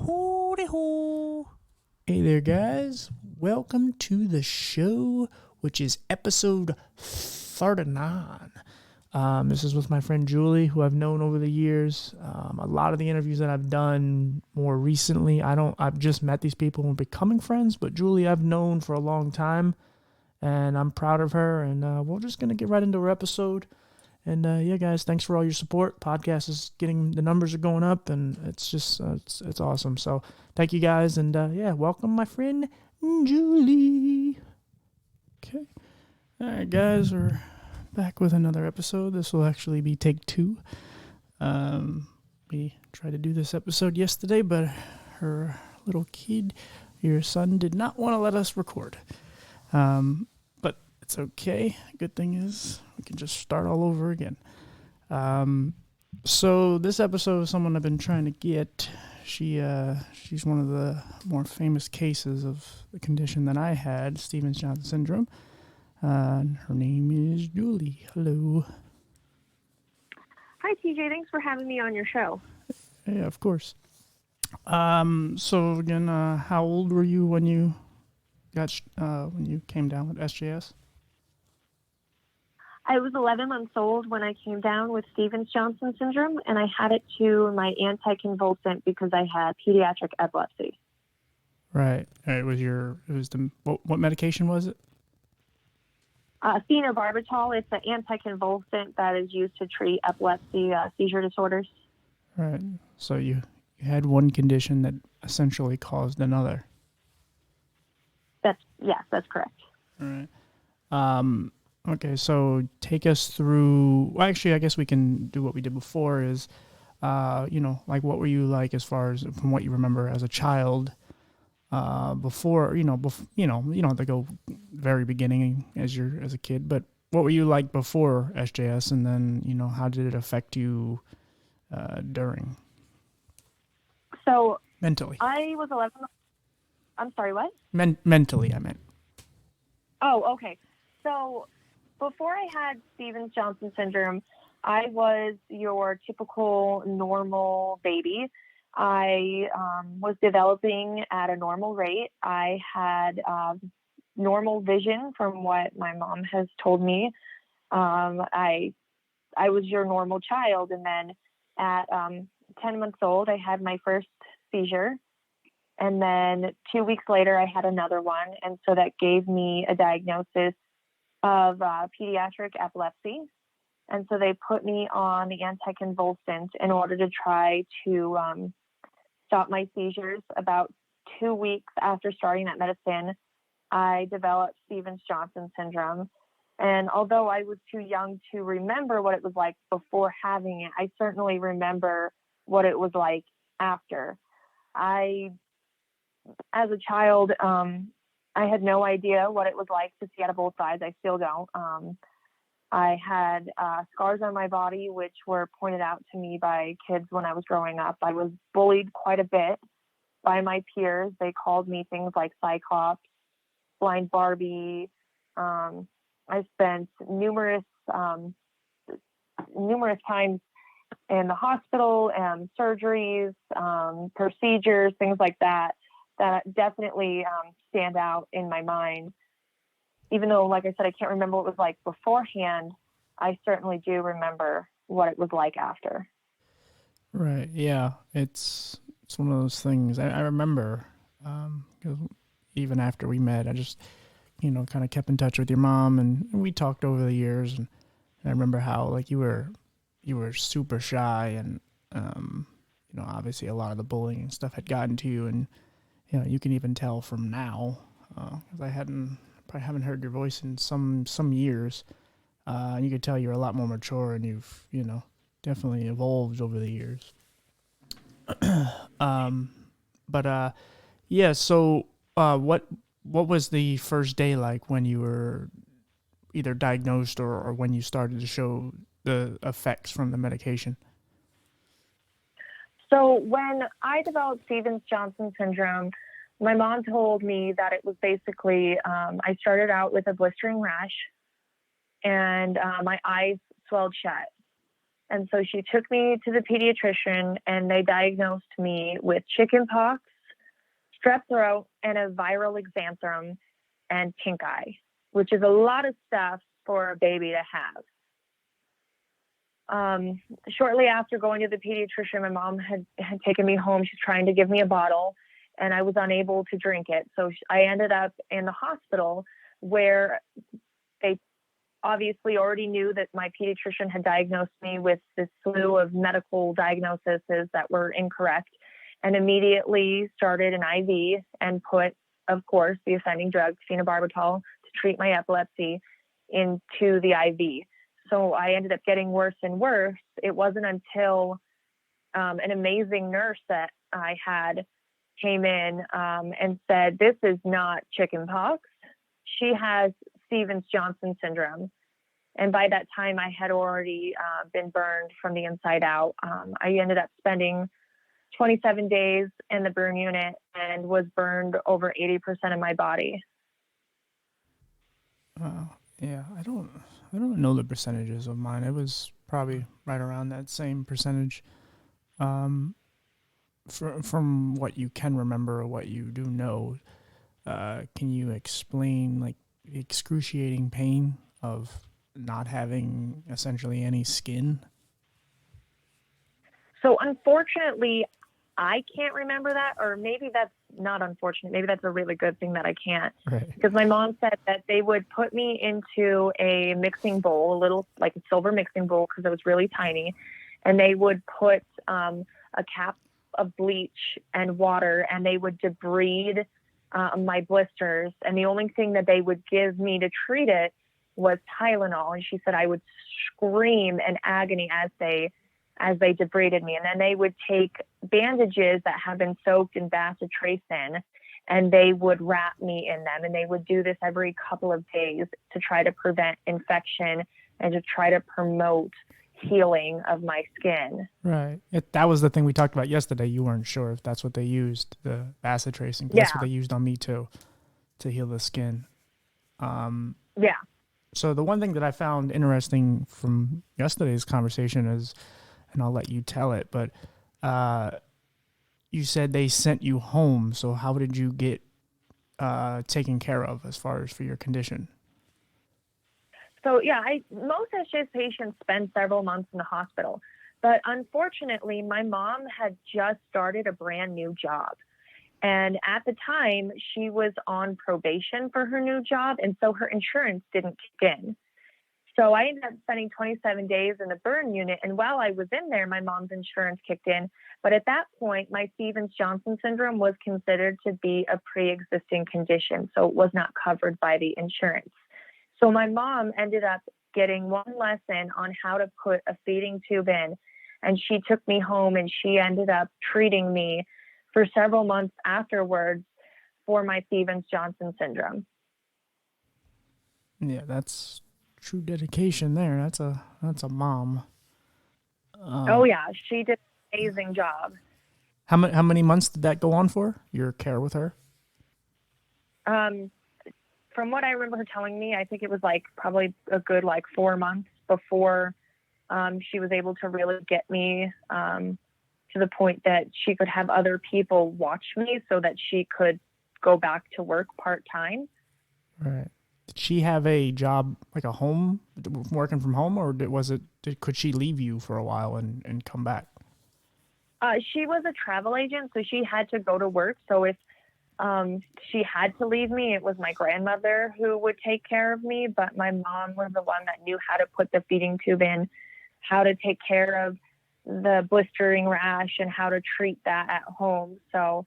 Howdy ho! Hey there, guys. Welcome to the show, which is episode 39. This is with my friend Julie, who I've known over the years. A lot of the interviews that I've done more recently, I've just met these people and becoming friends, but Julie I've known for a long time, and I'm proud of her, and we're just going to get right into our episode. And yeah, guys, thanks for all your support. Podcast is the numbers are going up, and it's just, it's awesome. So thank you guys, and yeah, welcome my friend Julie. Okay. All right, guys, we're back with another episode. This will actually be take 2. We tried to do this episode yesterday, but her little kid, your son, did not want to let us record. But it's okay. Good thing is we can just start all over again. So this episode is someone I've been trying to get. She's one of the more famous cases of the condition that I had, Stevens-Johnson syndrome. And her name is Julie. Hello. Hi, TJ. Thanks for having me on your show. Yeah, of course. So again, how old were you when you came down with SJS? I was 11 months old when I came down with Stevens-Johnson syndrome, and I had it to my anticonvulsant because I had pediatric epilepsy. Right. What medication was it? Phenobarbital. It's an anticonvulsant that is used to treat epilepsy, seizure disorders. Right. So you had one condition that essentially caused another. Yes, that's correct. All right. Okay, so take us through. Well, actually, I guess we can do what we did before. Is, like what were you like as far as from what you remember as a child? Before you don't have to go very beginning as a kid, but what were you like before SJS, and then how did it affect you during? So mentally, I was 11. I'm sorry, what? Mentally, I meant. Oh, okay. So before I had Stevens-Johnson syndrome, I was your typical normal baby. I was developing at a normal rate. I had normal vision from what my mom has told me. I was your normal child. And then at 10 months old, I had my first seizure. And then 2 weeks later, I had another one. And so that gave me a diagnosis of pediatric epilepsy. And so they put me on the anticonvulsant in order to try to stop my seizures. About 2 weeks after starting that medicine, I developed Stevens-Johnson syndrome. And although I was too young to remember what it was like before having it, I certainly remember what it was like after. As a child, I had no idea what it was like to see out of both sides. I still don't. I had scars on my body, which were pointed out to me by kids when I was growing up. I was bullied quite a bit by my peers. They called me things like Cyclops, Blind Barbie. I spent numerous times in the hospital and surgeries, procedures, things like that definitely stand out in my mind. Even though, like I said, I can't remember what it was like beforehand, I certainly do remember what it was like after. Right. Yeah. It's one of those things. I remember, 'cause even after we met, I just, kind of kept in touch with your mom, and we talked over the years. And I remember how, like, you were super shy, and, obviously a lot of the bullying and stuff had gotten to you. And, you can even tell from now, because I probably haven't heard your voice in some years. You could tell you're a lot more mature, and you've, definitely evolved over the years. Yeah. So, what was the first day like when you were either diagnosed or when you started to show the effects from the medication? So when I developed Stevens-Johnson syndrome, my mom told me that it was basically, I started out with a blistering rash, and my eyes swelled shut. And so she took me to the pediatrician, and they diagnosed me with chickenpox, strep throat, and a viral exanthrum and pink eye, which is a lot of stuff for a baby to have. Shortly after going to the pediatrician, my mom had taken me home. She's trying to give me a bottle, and I was unable to drink it. So I ended up in the hospital, where they obviously already knew that my pediatrician had diagnosed me with this slew of medical diagnoses that were incorrect, and immediately started an IV and put, of course, the offending drug, phenobarbital, to treat my epilepsy into the IV. So I ended up getting worse and worse. It wasn't until an amazing nurse that I had came in and said, "This is not chickenpox. She has Stevens-Johnson syndrome." And by that time, I had already been burned from the inside out. I ended up spending 27 days in the burn unit and was burned over 80% of my body. Yeah, I don't know the percentages of mine. It was probably right around that same percentage. From what you can remember or what you do know, can you explain like the excruciating pain of not having essentially any skin? So unfortunately, I can't remember that, or maybe that's not unfortunate. Maybe that's a really good thing that I can't. Right. Because my mom said that they would put me into a mixing bowl, a little like a silver mixing bowl, because it was really tiny, and they would put a cap of bleach and water, and they would debride my blisters. And the only thing that they would give me to treat it was Tylenol. And she said I would scream in agony as they debrided me. And then they would take bandages that have been soaked in bacitracin, and they would wrap me in them. And they would do this every couple of days to try to prevent infection and to try to promote healing of my skin. Right. That was the thing we talked about yesterday. You weren't sure if that's what they used, the bacitracin. Yeah. That's what they used on me too, to heal the skin. Yeah. So the one thing that I found interesting from yesterday's conversation is, and I'll let you tell it, but you said they sent you home. So how did you get taken care of as far as for your condition? So yeah, most SJS patients spend several months in the hospital, but unfortunately, my mom had just started a brand new job. And at the time, she was on probation for her new job, and so her insurance didn't kick in. So I ended up spending 27 days in the burn unit, and while I was in there, my mom's insurance kicked in. But at that point, my Stevens-Johnson syndrome was considered to be a pre-existing condition, so it was not covered by the insurance. So my mom ended up getting one lesson on how to put a feeding tube in, and she took me home, and she ended up treating me for several months afterwards for my Stevens-Johnson syndrome. Yeah, that's true dedication there. That's a mom. Oh yeah, she did an amazing job. How many months did that go on for? Your care with her? From what I remember her telling me, I think it was like probably a good 4 months before she was able to really get me to the point that she could have other people watch me so that she could go back to work part-time. Right. Did she have a job, like a home, working from home, or could she leave you for a while and come back? She was a travel agent, so she had to go to work. So if she had to leave me, it was my grandmother who would take care of me, but my mom was the one that knew how to put the feeding tube in, how to take care of the blistering rash, and how to treat that at home. So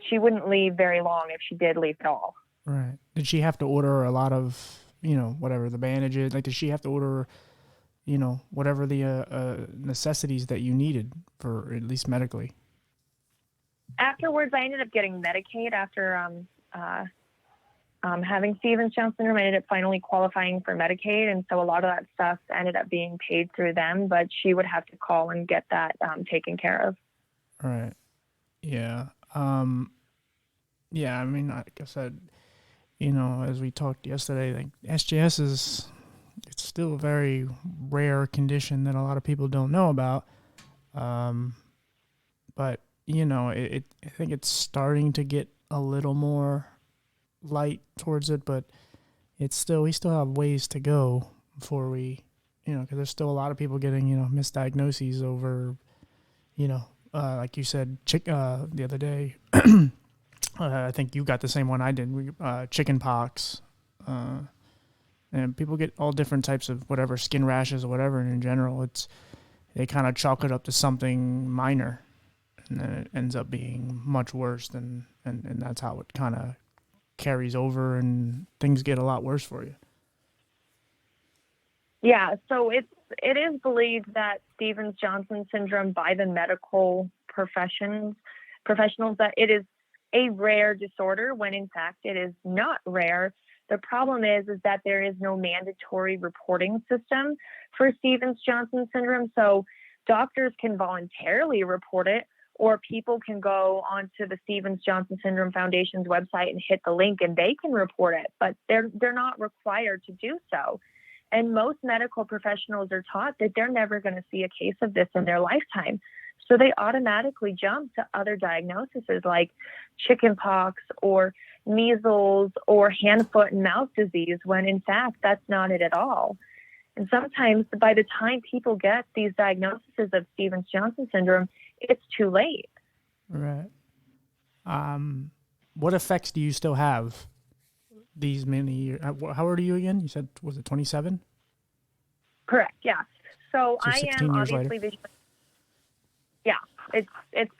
she wouldn't leave very long if she did leave at all. Right. Did she have to order a lot of, whatever the bandages? Like, did she have to order, whatever the necessities that you needed for at least medically? Afterwards, I ended up getting Medicaid after having Stevens-Johnson syndrome. I ended up finally qualifying for Medicaid, and so a lot of that stuff ended up being paid through them, but she would have to call and get that taken care of. Right. Yeah. Yeah, I mean, like I said, as we talked yesterday, like SJS it's still a very rare condition that a lot of people don't know about. Um, but I think it's starting to get a little more light towards it, but we still have ways to go before we, because there's still a lot of people getting, misdiagnoses over, like you said, the other day. I think you got the same one I did, chicken pox. And people get all different types of whatever, skin rashes or whatever, and in general, they kind of chalk it up to something minor, and then it ends up being much worse and that's how it kind of carries over, and things get a lot worse for you. Yeah, so it is believed that Stevens-Johnson syndrome by the medical professionals that it is a rare disorder when in fact it is not rare. The problem is that there is no mandatory reporting system for Stevens-Johnson syndrome. So doctors can voluntarily report it, or people can go onto the Stevens-Johnson Syndrome Foundation's website and hit the link and they can report it, but they're not required to do so. And most medical professionals are taught that they're never going to see a case of this in their lifetime. So they automatically jump to other diagnoses like chickenpox or measles or hand, foot, and mouth disease, when in fact that's not it at all. And sometimes by the time people get these diagnoses of Stevens-Johnson syndrome, it's too late. Right. What effects do you still have these many years? How old are you again? You said, was it 27? Correct. Yeah. So I 16 am years obviously later. Yeah, it's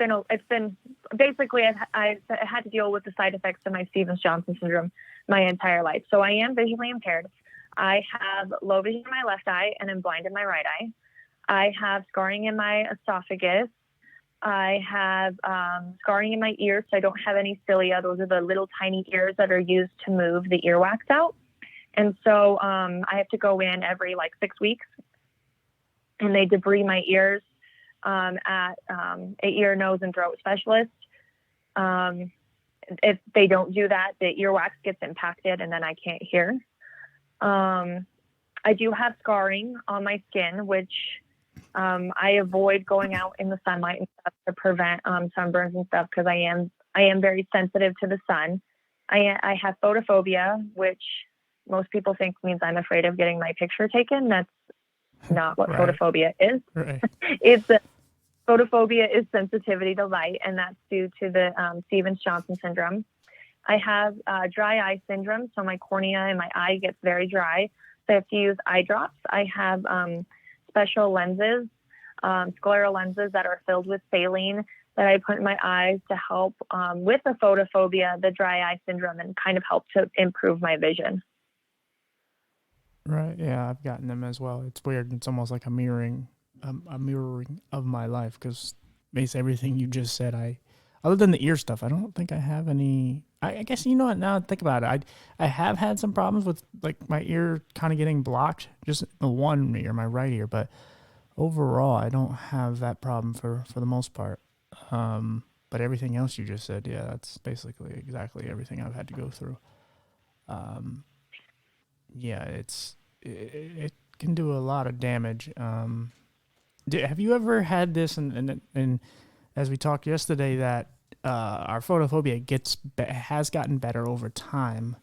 been basically I've had to deal with the side effects of my Stevens-Johnson syndrome my entire life. So I am visually impaired. I have low vision in my left eye and I'm blind in my right eye. I have scarring in my esophagus. I have scarring in my ears, so I don't have any cilia. Those are the little tiny ears that are used to move the earwax out. And so I have to go in every 6 weeks, and they debride my ears at a ear, nose, and throat specialist. If they don't do that, the earwax gets impacted, and then I can't hear. I do have scarring on my skin, which I avoid going out in the sunlight and stuff to prevent sunburns and stuff, because I am very sensitive to the sun. I have photophobia, which most people think means I'm afraid of getting my picture taken. That's not what Right. photophobia is. Right. Photophobia is sensitivity to light, and that's due to the Stevens-Johnson syndrome. I have dry eye syndrome, so my cornea and my eye gets very dry, so I have to use eye drops. I have special lenses, scleral lenses that are filled with saline that I put in my eyes to help with the photophobia, the dry eye syndrome, and kind of help to improve my vision. Right. Yeah, I've gotten them as well. It's weird. It's almost like a mirroring of my life, because basically everything you just said, other than the ear stuff, I don't think I have any. I guess, what, now I think about it, I have had some problems with my ear kind of getting blocked, just the one ear, my right ear, but overall I don't have that problem for the most part. But everything else you just said, yeah, that's basically exactly everything I've had to go through. Yeah, it can do a lot of damage. Have you ever had this? And as we talked yesterday, that our photophobia has gotten better over time.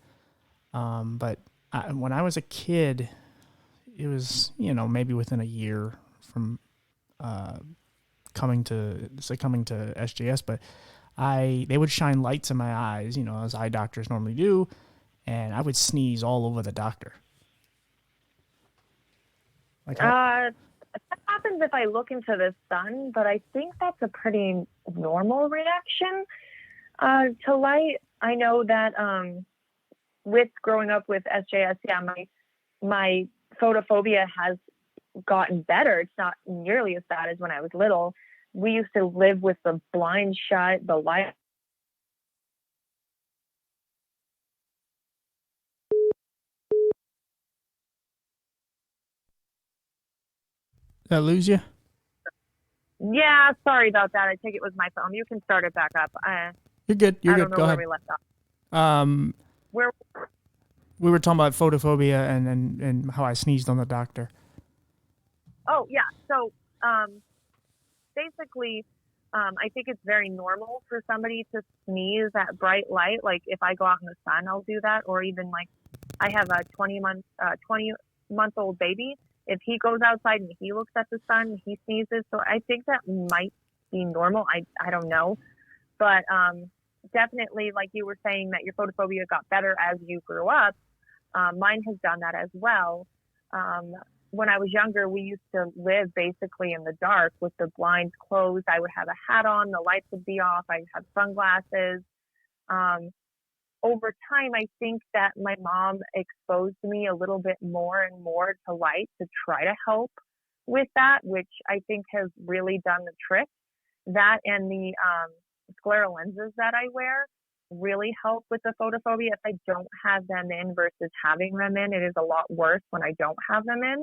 But when I was a kid, it was maybe within a year from succumbing to SJS, but they would shine lights in my eyes, as eye doctors normally do, and I would sneeze all over the doctor. That happens if I look into the sun, but I think that's a pretty normal reaction to light. I know that with growing up with SJS, yeah, my photophobia has gotten better. It's not nearly as bad as when I was little. We used to live with the blinds shut, the light. Did I lose you? Yeah, sorry about that. I think it was my phone. You can start it back up. You're good. You're I good. don't know Go where ahead. we left off. Where We were talking about photophobia and how I sneezed on the doctor. Oh, yeah. So, basically, I think it's very normal for somebody to sneeze at bright light. Like if I go out in the sun, I'll do that. Or even like I have a 20 month old baby. If he goes outside and he looks at the sun, he sneezes. So I think that might be normal. I don't know, but definitely, like you were saying, that your photophobia got better as you grew up. Mine has done that as well. Um, when I was younger, we used to live basically in the dark with the blinds closed. I would have a hat on, the lights would be off, I'd have sunglasses. Um, Over time, I think that my mom exposed me a little bit more and more to light to try to help with that, which I think has really done the trick. That and the scleral lenses that I wear really help with the photophobia. If I don't have them in versus having them in, it is a lot worse when I don't have them in.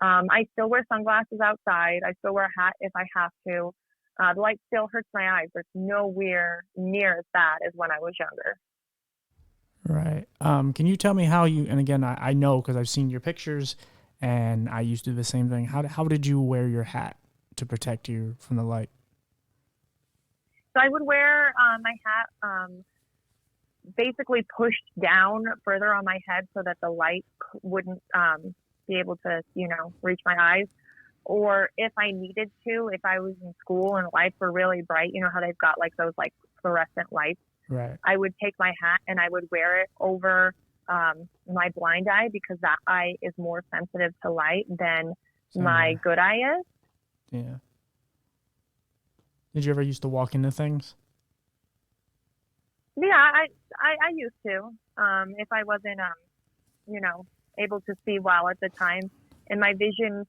I still wear sunglasses outside. I still wear a hat if I have to. The light still hurts my eyes, but it's nowhere near as bad as when I was younger. Right. Can you tell me how you? And again, I know because I've seen your pictures, and I used to do the same thing. How did you wear your hat to protect you from the light? So I would wear my hat basically pushed down further on my head so that the light wouldn't be able to, reach my eyes. Or if I needed to, if I was in school and lights were really bright, you know how they've got like those like fluorescent lights, Right. I would take my hat and I would wear it over my blind eye because that eye is more sensitive to light than Same my here. good eye is. Yeah. Did you ever used to walk into things? Yeah, I used to. If I wasn't, you know, able to see well at the time, and my vision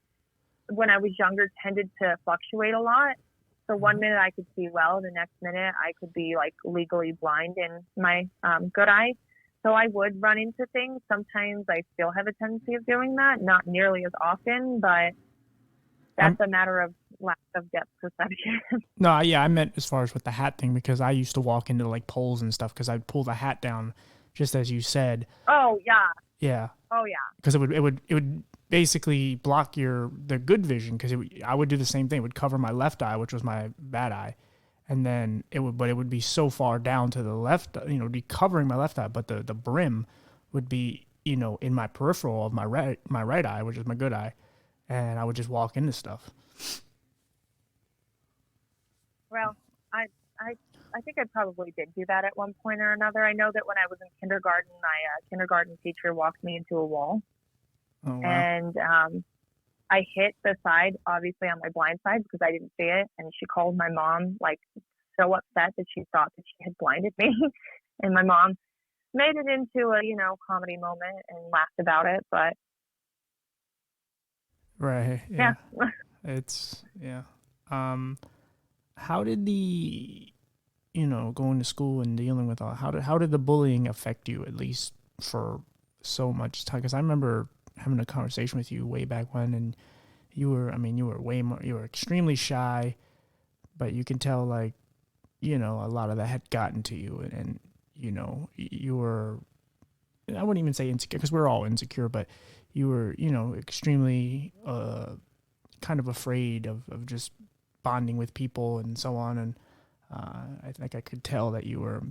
when I was younger tended to fluctuate a lot. So one Mhm. minute I could see well, the next minute I could be like legally blind in my good eye. So I would run into things. Sometimes I still have a tendency of doing that, not nearly as often, but that's I'm a matter of lack of depth perception. no, yeah, I meant as far as with the hat thing because I used to walk into like poles and stuff because I'd pull the hat down, just as you said. Oh yeah, Yeah, oh yeah. because it would basically block the good vision because I would do the same thing. It would cover my left eye, which was my bad eye, and then it would be so far down to the left, it'd be covering my left eye, but the brim would be in my peripheral of my right eye, which is my good eye, and I would just walk into stuff. Well, I I I think I probably did do that at one point or another. I know that when I was in kindergarten, my kindergarten teacher walked me into a wall, Oh wow. and I hit the side, obviously on my blind side because I didn't see it, and she called my mom like so upset that she thought that she had blinded me, and my mom made it into a comedy moment and laughed about it. But Right. yeah, Yeah. It's yeah. Um, how did the going to school and dealing with all how did the bullying affect you at least for so much time? Because I remember having a conversation with you way back when, and you were way more, you were extremely shy, but you can tell like a lot of that had gotten to you, and you were, I wouldn't even say insecure because we're all insecure, but you were extremely kind of afraid of just bonding with people and so on. And I think I could tell that you were.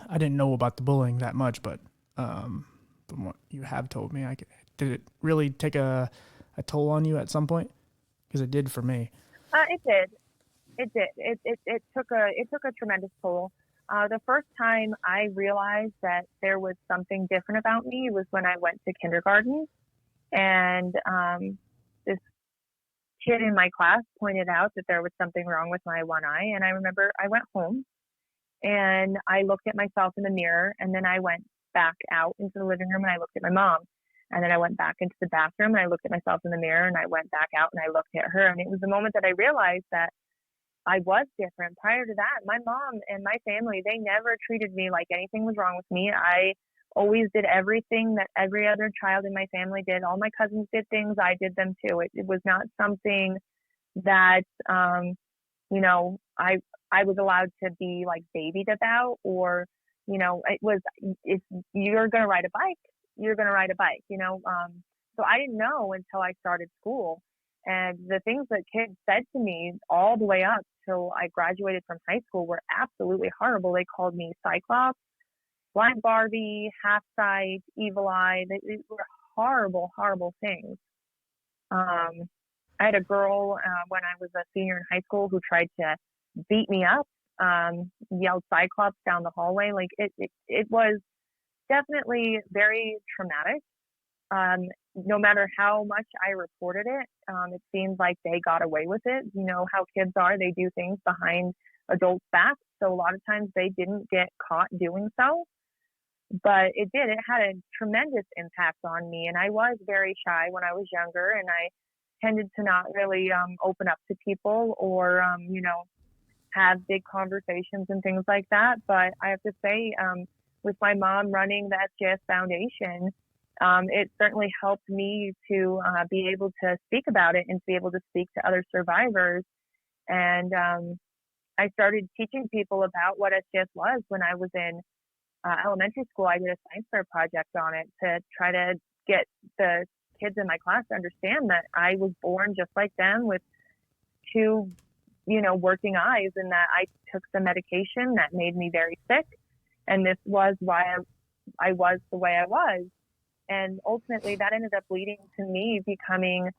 I didn't know about the bullying that much, but from what you have told me, did it really take a toll on you at some point? Because it did for me. it did. It did. It took a tremendous toll. The first time I realized that there was something different about me was when I went to kindergarten, and this kid in my class pointed out that there was something wrong with my one eye. And I remember I went home and I looked at myself in the mirror, and then I went back out into the living room and I looked at my mom. And then I went back into the bathroom and I looked at myself in the mirror and I went back out and I looked at her. And it was the moment that I realized that I was different. Prior to that, my mom and my family, they never treated me like anything was wrong with me. I always did everything that every other child in my family did. All my cousins did things, I did them too. It was not something that you know, I was allowed to be like babied about or it was, if you're going to ride a bike, you're going to ride a bike, so I didn't know until I started school. And the things that kids said to me all the way up till I graduated from high school were absolutely horrible. They called me Cyclops, Blind Barbie, Half Sight, Evil Eye. They were horrible, horrible things. Um, I had a girl when I was a senior in high school who tried to beat me up, yelled Cyclops down the hallway. Like it was definitely very traumatic. Um, no matter how much I reported it, it seemed like they got away with it. You know how kids are, they do things behind adults' backs. So a lot of times they didn't get caught doing so, but it did. It had a tremendous impact on me. And I was very shy when I was younger, and I tended to not really open up to people or, have big conversations and things like that. But I have to say, with my mom running the SJS Foundation, it certainly helped me to be able to speak about it and to be able to speak to other survivors. And I started teaching people about what SJS was when I was in elementary school. I did a science fair project on it to try to get the kids in my class to understand that I was born just like them with two, working eyes, and that I took some medication that made me very sick. And this was why I was the way I was. And ultimately, that ended up leading to me becoming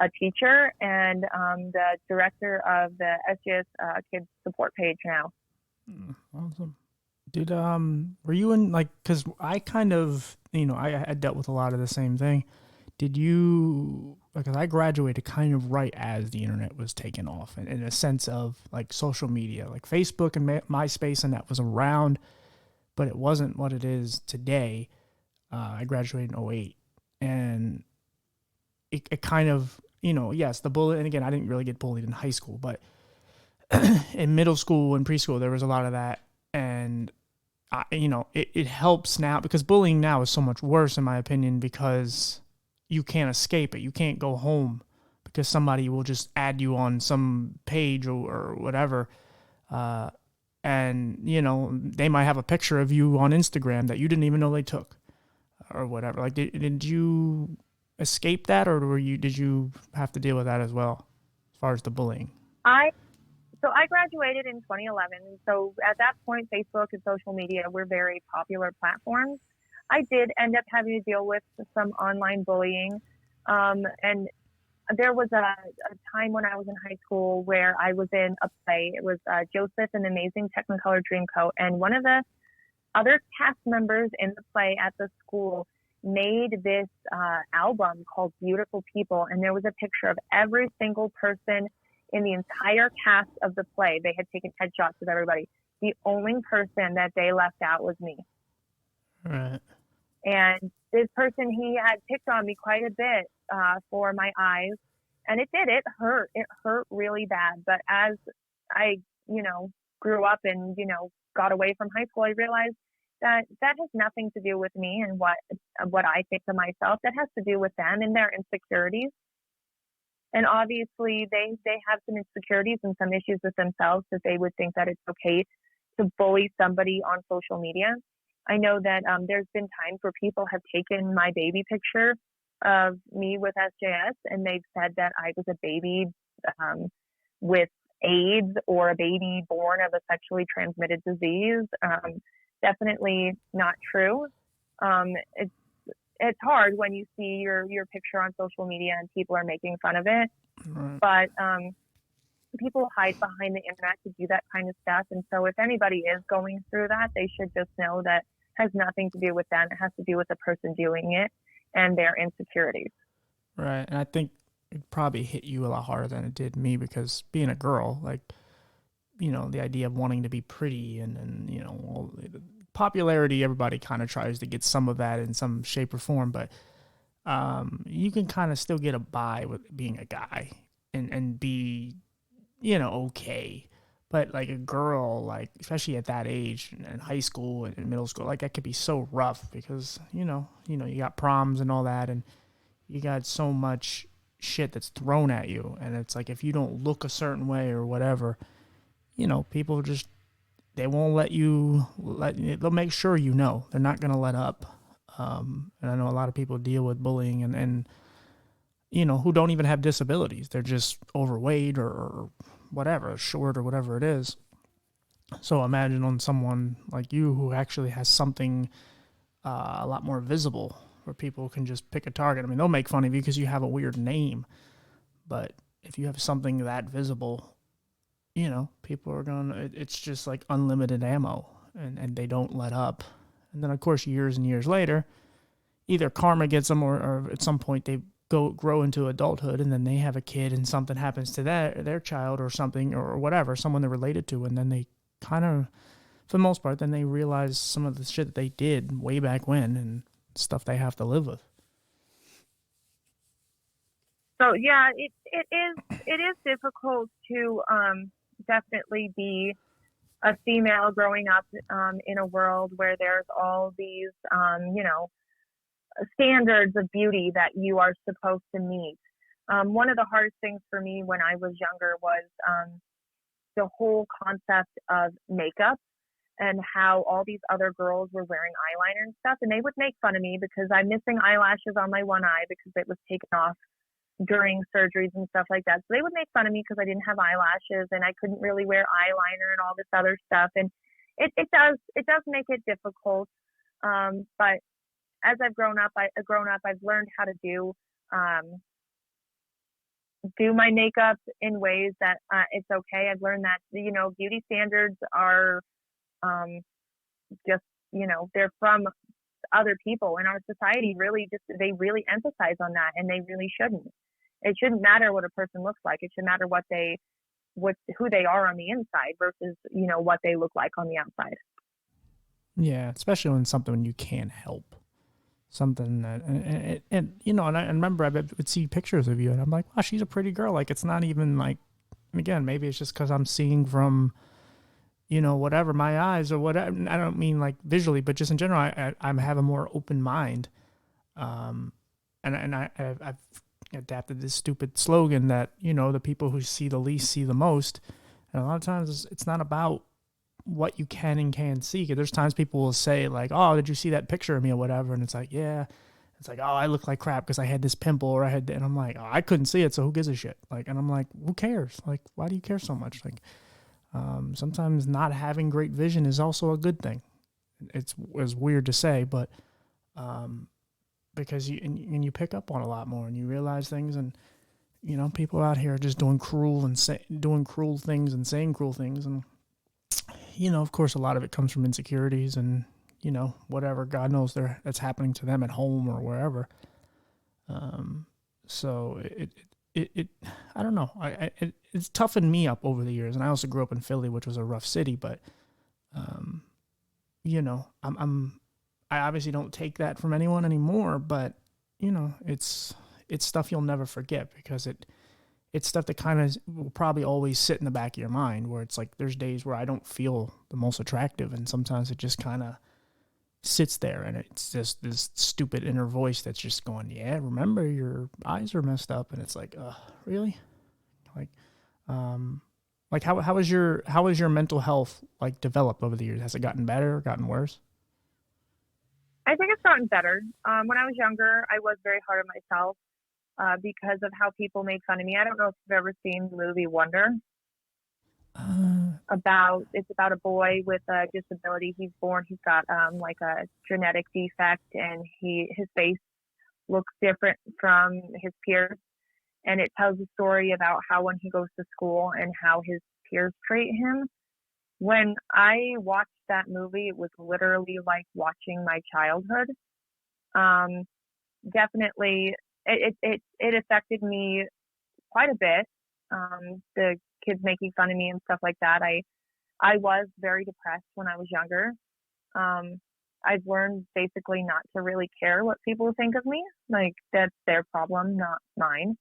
a teacher and the director of the SGS Kids Support page now. Awesome. Did were you in, like, because I kind of, I dealt with a lot of the same thing. Did you, because I graduated kind of right as the internet was taking off, in a sense of like social media, like Facebook and MySpace, and that was around, but it wasn't what it is today. I graduated in '08, and it kind of, yes, the bully, and again, I didn't really get bullied in high school, but in middle school and preschool, there was a lot of that. And, it helps now, because bullying now is so much worse, in my opinion, because you can't escape it. You can't go home because somebody will just add you on some page or whatever. And, they might have a picture of you on Instagram that you didn't even know they took, or whatever. Like, did you escape that, or did you have to deal with that as well, as far as the bullying? I So I graduated in 2011. So at that point, Facebook and social media were very popular platforms. I did end up having to deal with some online bullying. And there was a time when I was in high school where I was in a play. It was Joseph and the Amazing Technicolor Dreamcoat. And one of the other cast members in the play at the school made this album called Beautiful People. And there was a picture of every single person in the entire cast of the play. They had taken headshots of everybody. The only person that they left out was me. Right. And this person, he had picked on me quite a bit for my eyes. And it did. It hurt. It hurt really bad. But as I, grew up and, got away from high school, I realized that that has nothing to do with me and what I think of myself. That has to do with them and their insecurities. And obviously they have some insecurities and some issues with themselves that they would think that it's okay to bully somebody on social media. I know that there's been times where people have taken my baby picture of me with SJS, and they've said that I was a baby with AIDS or a baby born of a sexually transmitted disease. Definitely not true. It's hard when you see your picture on social media and people are making fun of it. Right. But people hide behind the internet to do that kind of stuff. And so if anybody is going through that, they should just know that it has nothing to do with them. It has to do with the person doing it and their insecurities. Right. And I think it probably hit you a lot harder than it did me, because being a girl, like, the idea of wanting to be pretty and all the popularity, everybody kind of tries to get some of that in some shape or form, but you can kind of still get a by with being a guy and be, okay. But like a girl, like especially at that age in high school and in middle school, like that could be so rough, because you got proms and all that, and you got so much shit that's thrown at you, and it's like if you don't look a certain way or whatever, people just they won't they'll make sure you know. They're not going to let up. And I know a lot of people deal with bullying and who don't even have disabilities. They're just overweight or whatever, short or whatever it is. So imagine on someone like you who actually has something a lot more visible where people can just pick a target. I mean, they'll make fun of you because you have a weird name, but if you have something that visible, people are going to, it's just like unlimited ammo and they don't let up. And then, of course, years and years later, either karma gets them or at some point they grow into adulthood and then they have a kid and something happens to their child or something or whatever, someone they're related to. And then they kind of, for the most part, then they realize some of the shit that they did way back when and stuff they have to live with. So yeah, it is difficult to definitely be a female growing up in a world where there's all these standards of beauty that you are supposed to meet. One of the hardest things for me when I was younger was the whole concept of makeup and how all these other girls were wearing eyeliner and stuff. And they would make fun of me because I'm missing eyelashes on my one eye because it was taken off during surgeries and stuff like that. So they would make fun of me because I didn't have eyelashes and I couldn't really wear eyeliner and all this other stuff. And it does make it difficult. But as I've grown up, I've learned how to um, do my makeup in ways that it's okay. I've learned that beauty standards are um, just they're from other people in our society. Really, just they really emphasize on that, and they really shouldn't. It shouldn't matter what a person looks like. It should matter who they are on the inside versus what they look like on the outside. Yeah, especially when something you can't help. Something that, and I remember I would see pictures of you and I'm like, wow, she's a pretty girl. Like, it's not even like, again, maybe it's just because I'm seeing from, whatever, my eyes or whatever. I don't mean like visually, but just in general, I have a more open mind. Um, I've adapted this stupid slogan that, the people who see the least see the most. And a lot of times it's not about what you can and can't see. Because there's times people will say like, "Oh, did you see that picture of me or whatever?" And it's like, "Yeah." It's like, "Oh, I look like crap because I had this pimple or I had," and I'm like, "Oh, I couldn't see it, so who gives a shit?" Like, and I'm like, "Who cares? Like, why do you care so much?" Like, sometimes not having great vision is also a good thing. It's weird to say, but because you pick up on a lot more and you realize things and people out here are just doing doing cruel things and saying cruel things and of course, a lot of it comes from insecurities and, whatever God knows that's happening to them at home or wherever. So it I don't know. It's toughened me up over the years. And I also grew up in Philly, which was a rough city, but, um, I obviously don't take that from anyone anymore, but, it's stuff you'll never forget because it's stuff that kind of will probably always sit in the back of your mind where it's like there's days where I don't feel the most attractive and sometimes it just kind of sits there and it's just this stupid inner voice that's just going, yeah, remember your eyes are messed up. And it's like, really? Like, um, like how has your mental health like developed over the years? Has it gotten better or gotten worse? I think it's gotten better. When I was younger, I was very hard on myself because of how people made fun of me. I don't know if you've ever seen the movie Wonder. Uh, It's about a boy with a disability. He's got like a genetic defect, and his face looks different from his peers. And it tells a story about how when he goes to school and how his peers treat him. When I watched that movie, it was literally like watching my childhood. Um, Definitely, it affected me quite a bit. The kids making fun of me and stuff like that. I was very depressed when I was younger. Um, I've learned basically not to really care what people think of me. Like that's their problem, not mine.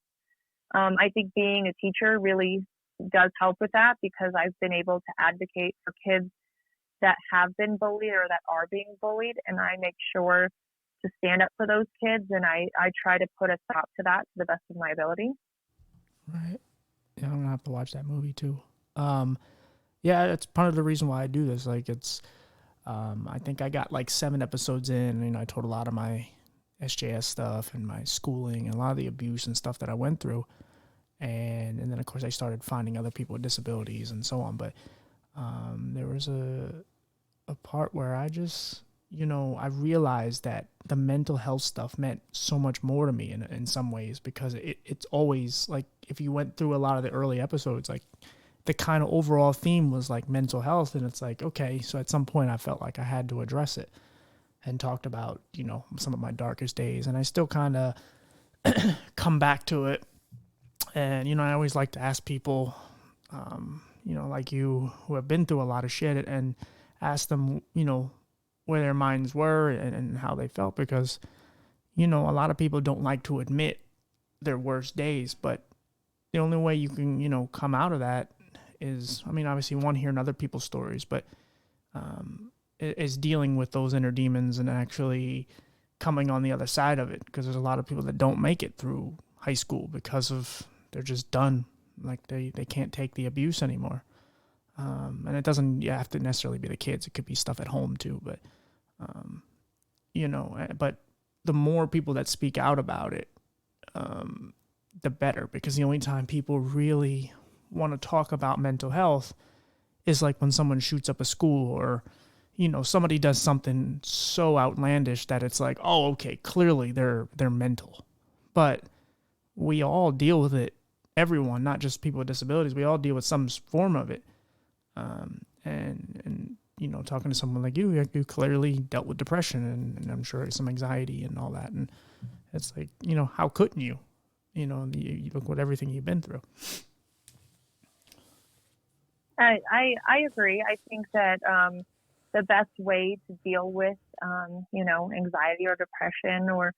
I think being a teacher really does help with that because I've been able to advocate for kids that have been bullied or that are being bullied, and I make sure to stand up for those kids, and I try to put a stop to that to the best of my ability. right. Yeah, I'm gonna have to watch that movie too. Um, Yeah, that's part of the reason why I do this. Like, I think I got like 7 episodes in. I told a lot of my SJS stuff and my schooling and a lot of the abuse and stuff that I went through. And then of course I started finding other people with disabilities and so on. But there was a part where I just, I realized that the mental health stuff meant so much more to me in some ways, because it's always like, if you went through a lot of the early episodes, like the kind of overall theme was like mental health. And it's like, okay, so at some point I felt like I had to address it and talked about, some of my darkest days. And I still kind of come back to it. And, I always like to ask people, like you, who have been through a lot of shit, and ask them, where their minds were and how they felt, because, a lot of people don't like to admit their worst days, but the only way you can, come out of that is, obviously one, hearing other people's stories, but is dealing with those inner demons and actually coming on the other side of it, because there's a lot of people that don't make it through high school because of, they're just done. Like they can't take the abuse anymore. And it doesn't have to necessarily be the kids. It could be stuff at home too. But, but the more people that speak out about it, the better, because the only time people really want to talk about mental health is like when someone shoots up a school, or, somebody does something so outlandish that it's like, oh, okay, clearly they're mental. But we all deal with it. Everyone, not just people with disabilities, we all deal with some form of it. And talking to someone like you clearly dealt with depression, and I'm sure some anxiety and all that. And it's like, how couldn't you? You look at everything you've been through. I agree. I think that the best way to deal with anxiety or depression or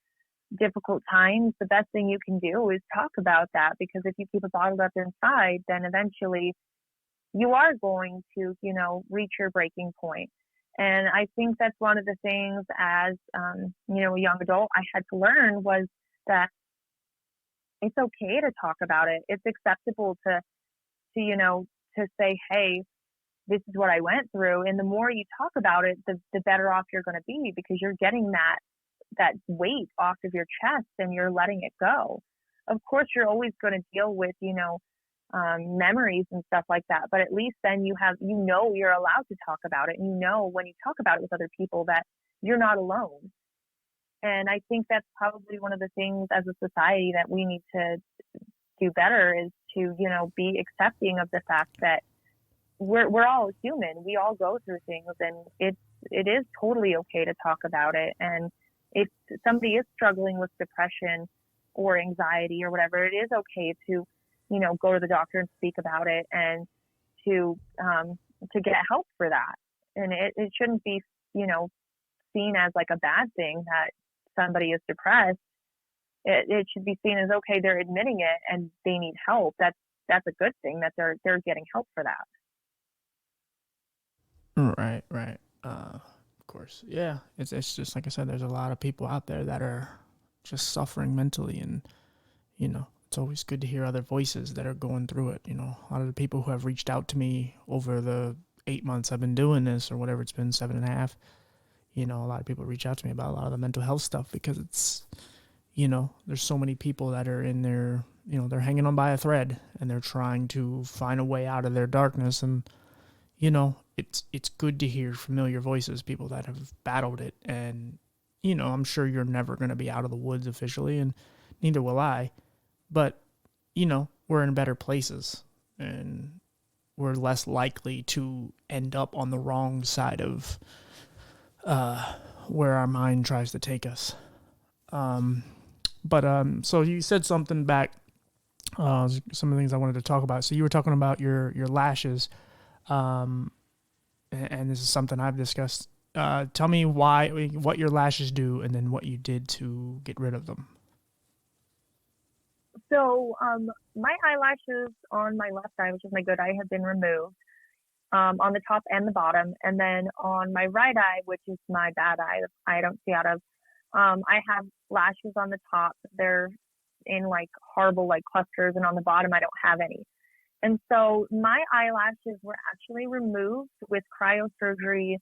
difficult times, the best thing you can do is talk about that, because if you keep it bottled up inside, then eventually you are going to, reach your breaking point. And I think that's one of the things as, a young adult I had to learn, was that it's okay to talk about it. It's acceptable to say, hey, this is what I went through. And the more you talk about it, the better off you're going to be, because you're getting that weight off of your chest and you're letting it go. Of course, you're always going to deal with, memories and stuff like that. But at least then you're allowed to talk about it. And when you talk about it with other people, that you're not alone. And I think that's probably one of the things as a society that we need to do better, is to, be accepting of the fact that we're all human. We all go through things, and it is totally okay to talk about it. And if somebody is struggling with depression or anxiety or whatever, it is okay to, go to the doctor and speak about it, and to get help for that. And it shouldn't be, seen as like a bad thing that somebody is depressed. It should be seen as, okay, they're admitting it and they need help. That's a good thing that they're getting help for that. Right. Of course. Yeah. It's just like I said, there's a lot of people out there that are just suffering mentally, and, it's always good to hear other voices that are going through it. A lot of the people who have reached out to me over the 8 months I've been doing this, or whatever it's been, 7.5, a lot of people reach out to me about a lot of the mental health stuff, because it's, there's so many people that are in there, they're hanging on by a thread, and they're trying to find a way out of their darkness. And, it's good to hear familiar voices, people that have battled it. And, I'm sure you're never going to be out of the woods officially, and neither will I. But, we're in better places, and we're less likely to end up on the wrong side of where our mind tries to take us. So you said something back, some of the things I wanted to talk about. So you were talking about your lashes, and this is something I've discussed. Tell me what your lashes do, and then what you did to get rid of them. So my eyelashes on my left eye, which is my good eye, have been removed, on the top and the bottom. And then on my right eye, which is my bad eye, the eye I don't see out of, I have lashes on the top. They're in like horrible like clusters, and on the bottom I don't have any. And so my eyelashes were actually removed with cryosurgery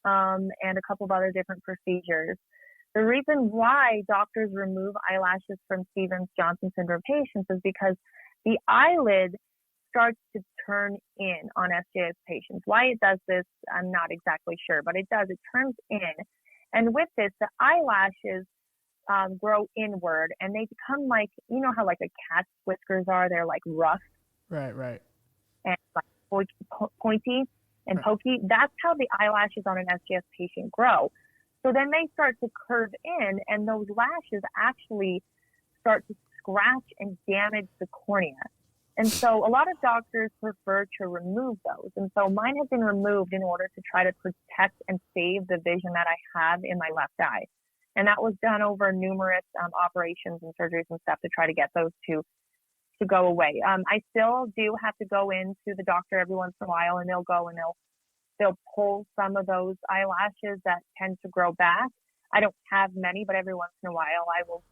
and a couple of other different procedures. The reason why doctors remove eyelashes from Stevens-Johnson syndrome patients is because the eyelid starts to turn in on SJS patients. Why it does this, I'm not exactly sure, but it does. It turns in. And with this, the eyelashes grow inward and they become like, you know how like a cat's whiskers are? They're like rough Right. and like pointy and Right. pokey. That's how the eyelashes on an SJS patient grow. So then they start to curve in, and those lashes actually start to scratch and damage the cornea. And so a lot of doctors prefer to remove those. And so mine have been removed in order to try to protect and save the vision that I have in my left eye. And that was done over numerous operations and surgeries and stuff to try to get those to go away. I still do have to go into the doctor every once in a while, and they'll go and they'll pull some of those eyelashes that tend to grow back. I don't have many, but every once in a while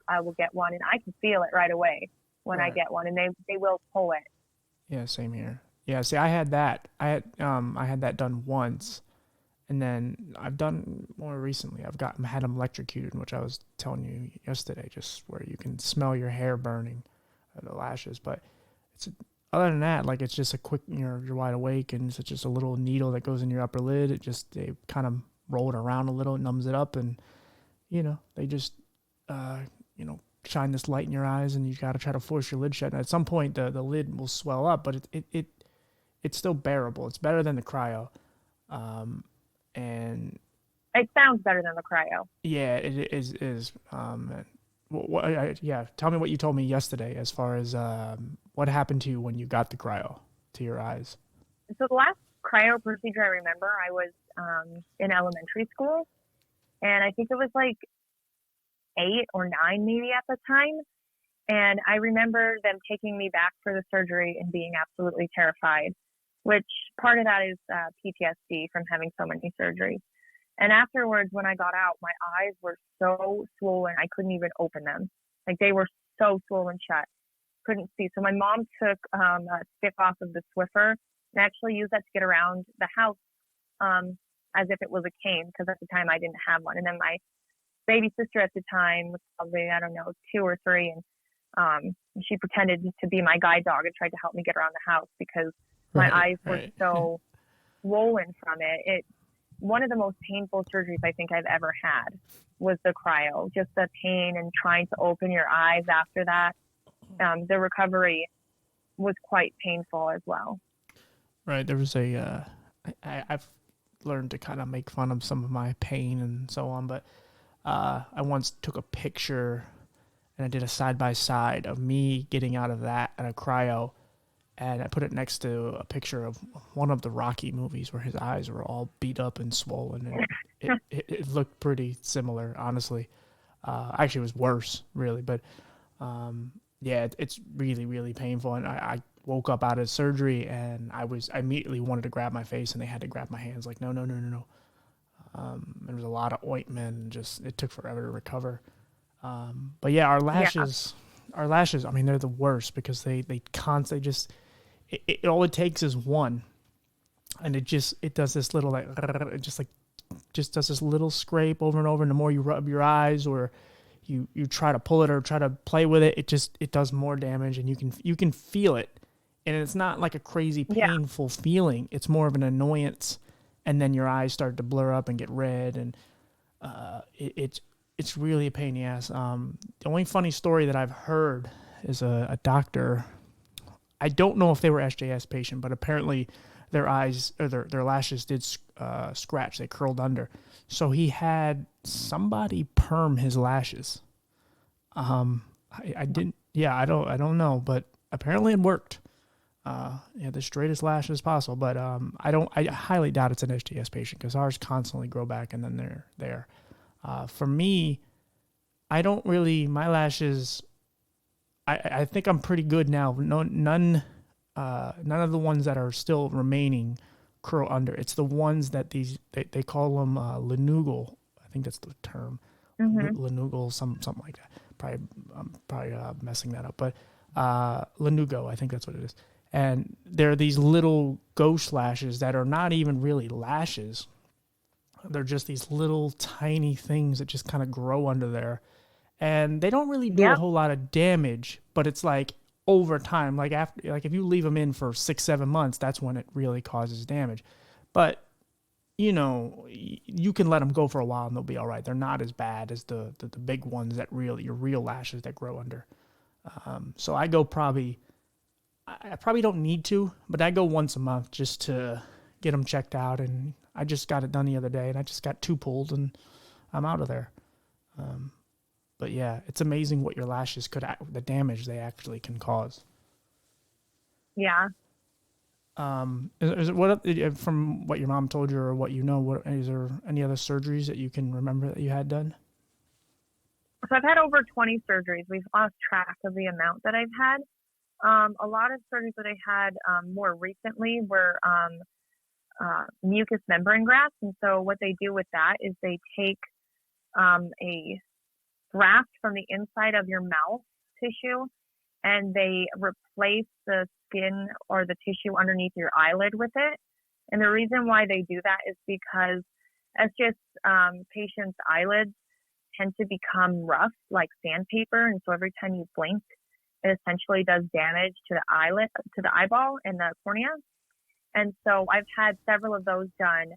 I will get one, and I can feel it right away when I get one, and they will pull it. Yeah, same here. Yeah, see, I had that. I had that done once, and then I've done more recently. Had them electrocuted, which I was telling you yesterday, just where you can smell your hair burning, the lashes. But it's other than that, like it's just a quick, you're wide awake, and it's just a little needle that goes in your upper lid. They kind of roll it around a little, it numbs it up, and they just uh, shine this light in your eyes, and you got to try to force your lid shut. And at some point, the lid will swell up, but it's still bearable. It's better than the cryo, and it sounds better than the cryo. Yeah, it is. Tell me what you told me yesterday as far as what happened to you when you got the cryo to your eyes. So the last cryo procedure I remember, I was in elementary school, and I think it was like 8 or 9 maybe at the time. And I remember them taking me back for the surgery and being absolutely terrified, which part of that is PTSD from having so many surgeries. And afterwards, when I got out, my eyes were so swollen, I couldn't even open them. Like they were so swollen shut, couldn't see. So my mom took a stick off of the Swiffer and actually used that to get around the house as if it was a cane, because at the time I didn't have one. And then my baby sister at the time was probably, I don't know, 2 or 3. And she pretended to be my guide dog and tried to help me get around the house because my eyes were so swollen from it. One of the most painful surgeries I think I've ever had was the cryo. Just the pain and trying to open your eyes after that. The recovery was quite painful as well. Right. There was I've learned to kind of make fun of some of my pain and so on, but I once took a picture and I did a side-by-side of me getting out of that at a cryo, and I put it next to a picture of one of the Rocky movies where his eyes were all beat up and swollen, and it looked pretty similar, honestly. Actually, it was worse, really, but it's really, really painful, and I woke up out of surgery, and I immediately wanted to grab my face, and they had to grab my hands, like, no. There was a lot of ointment, and it took forever to recover. But yeah, our lashes, I mean, they're the worst because they constantly just, all it takes is one, and it does this little, like, it just does this little scrape over and over. And the more you rub your eyes or you try to pull it or try to play with it, it does more damage, and you can feel it. And it's not like a crazy painful feeling. It's more of an annoyance. And then your eyes start to blur up and get red, and it's really a pain in the ass. The only funny story that I've heard is a doctor. I don't know if they were SJS patient, but apparently their eyes or their lashes did scratch. They curled under, so he had somebody perm his lashes. I didn't. Yeah, I don't know, but apparently it worked. The straightest lashes possible, but I highly doubt it's an SJS patient because ours constantly grow back and then they're there. For me, I don't really, my lashes, I think I'm pretty good now. None of the ones that are still remaining curl under. It's the ones that they call them lanugal. I think that's the term. Lanugal, something like that. I'm probably messing that up, but lanugo, I think that's what it is. And there are these little ghost lashes that are not even really lashes. They're just these little tiny things that just kind of grow under there. And they don't really do a Yep. whole lot of damage, but it's like over time, like after, like if you leave them in for 6-7 months, that's when it really causes damage. But you know, you can let them go for a while and they'll be all right. They're not as bad as the big ones that really, your real lashes that grow under. So I go probably, I probably don't need to, but I go once a month just to get them checked out. And I just got it done the other day, and I just got 2 pulled, and I'm out of there. But yeah, it's amazing what your lashes the damage they actually can cause. Yeah. Is it what from what your mom told you or what you know? What is there any other surgeries that you can remember that you had done? So I've had over 20 surgeries. We've lost track of the amount that I've had. A lot of surgeries that I had more recently were mucous membrane grafts. And so what they do with that is they take a graft from the inside of your mouth tissue and they replace the skin or the tissue underneath your eyelid with it. And the reason why they do that is because patients' eyelids tend to become rough like sandpaper. And so every time you blink, it essentially does damage to the eyelid, to the eyeball and the cornea. And so I've had several of those done.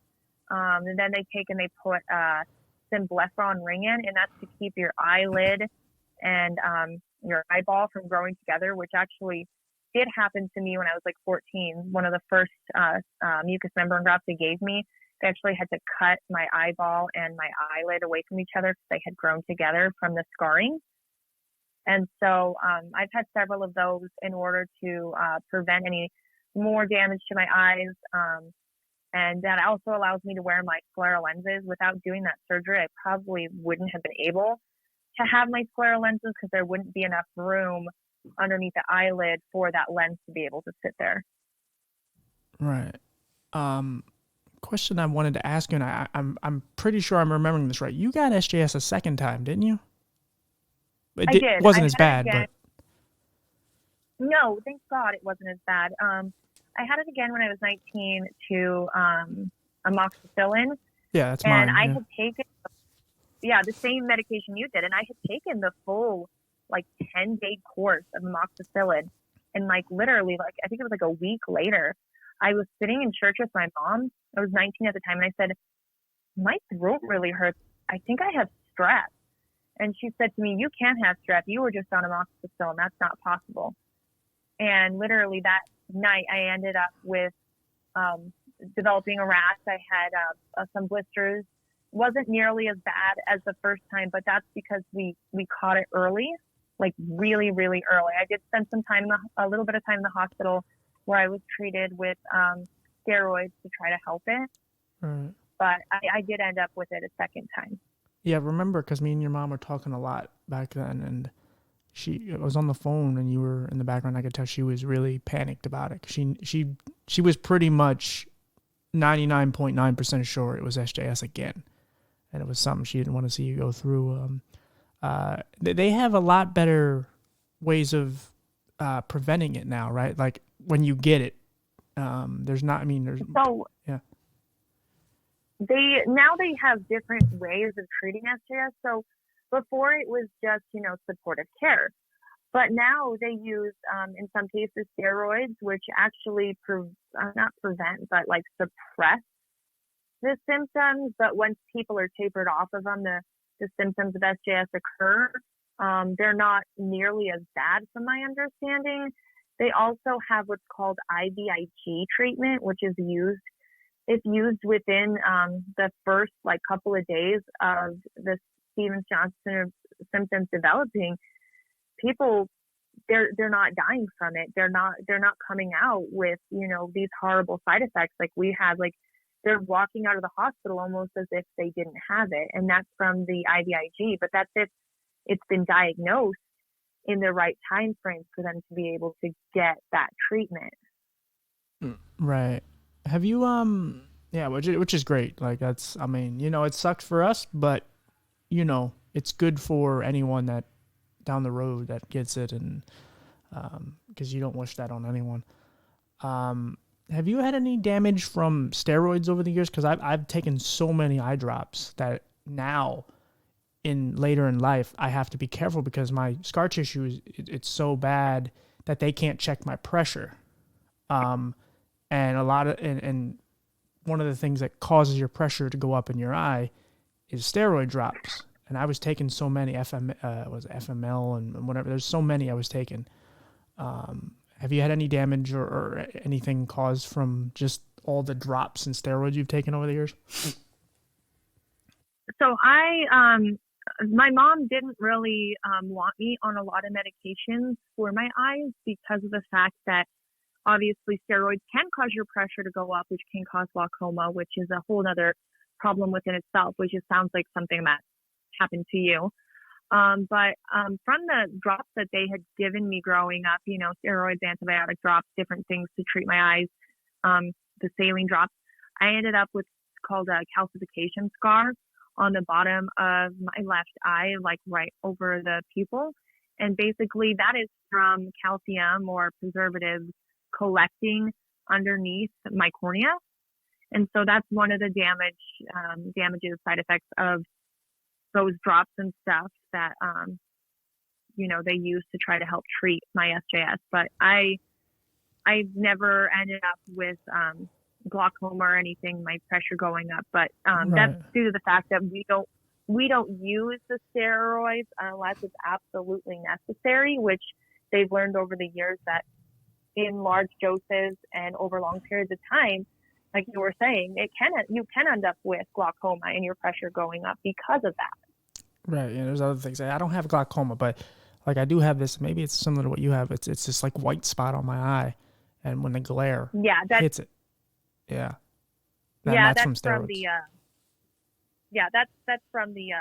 And then they take and they put symblepharon ring in, and that's to keep your eyelid and your eyeball from growing together, which actually did happen to me when I was like 14. One of the first mucous membrane grafts they gave me, they actually had to cut my eyeball and my eyelid away from each other because they had grown together from the scarring. And so I've had several of those in order to prevent any more damage to my eyes. And that also allows me to wear my scleral lenses. Without doing that surgery, I probably wouldn't have been able to have my scleral lenses because there wouldn't be enough room underneath the eyelid for that lens to be able to sit there. Right. Question I wanted to ask you, and I'm pretty sure I'm remembering this right. You got SJS a second time, didn't you? I did. Wasn't as bad, but no, thank God it wasn't as bad. I had it again when I was 19 to amoxicillin. Yeah, that's and mine. I had taken, the same medication you did, and I had taken the full 10-day course of amoxicillin, and literally I think it was a week later, I was sitting in church with my mom. I was 19 at the time, and I said, "My throat really hurts. I think I have strep." And she said to me, "You can't have strep. You were just on amoxicillin. That's not possible." And literally that night, I ended up with developing a rash. I had some blisters. Wasn't nearly as bad as the first time, but that's because we caught it early, really, really early. I did spend a little bit of time in the hospital where I was treated with steroids to try to help it. Right. But I did end up with it a second time. Yeah, remember, because me and your mom were talking a lot back then, and she was on the phone, and you were in the background. I could tell she was really panicked about it. She was pretty much 99.9% sure it was SJS again, and it was something she didn't want to see you go through. They have a lot better ways of preventing it now, right? Like when you get it, there's not. I mean, there's yeah. They have different ways of treating SJS. So before it was just supportive care, but now they use in some cases steroids, which actually not prevent but suppress the symptoms. But once people are tapered off of them, the symptoms of SJS occur. They're not nearly as bad from my understanding. They also have what's called IVIG treatment, which is used. It's used within the first couple of days of the Stevens-Johnson symptoms developing. People, they're not dying from it. They're not coming out with these horrible side effects like we had. They're walking out of the hospital almost as if they didn't have it, and that's from the IVIG. But that's if it's been diagnosed in the right time frame for them to be able to get that treatment. Right. Have you yeah, which is great. That's, I mean, it sucks for us, but it's good for anyone that down the road that gets it, and because you don't wish that on anyone. Have you had any damage from steroids over the years? Because I've taken so many eye drops that now in later in life I have to be careful because my scar tissue it's so bad that they can't check my pressure. And a lot of and one of the things that causes your pressure to go up in your eye is steroid drops. And I was taking so many was it FML and whatever. There's so many I was taking. Have you had any damage or anything caused from just all the drops and steroids you've taken over the years? So my mom didn't really want me on a lot of medications for my eyes because of the fact that obviously steroids can cause your pressure to go up, which can cause glaucoma, which is a whole other problem within itself, which just sounds like something that happened to you. But from the drops that they had given me growing up, steroids, antibiotic drops, different things to treat my eyes, the saline drops, I ended up with called a calcification scar on the bottom of my left eye, like right over the pupil. And basically that is from calcium or preservatives collecting underneath my cornea. And so that's one of the damages, side effects of those drops and stuff that, they use to try to help treat my SJS. But I've never ended up with glaucoma or anything, my pressure going up. But Right. That's due to the fact that we don't use the steroids unless it's absolutely necessary, which they've learned over the years that in large doses and over long periods of time, like you were saying, you can end up with glaucoma and your pressure going up because of that. Right. Yeah. There's other things. I don't have glaucoma, but like I do have this. Maybe it's similar to what you have. It's this like white spot on my eye, and when the glare hits it, yeah. That's from steroids. That's from the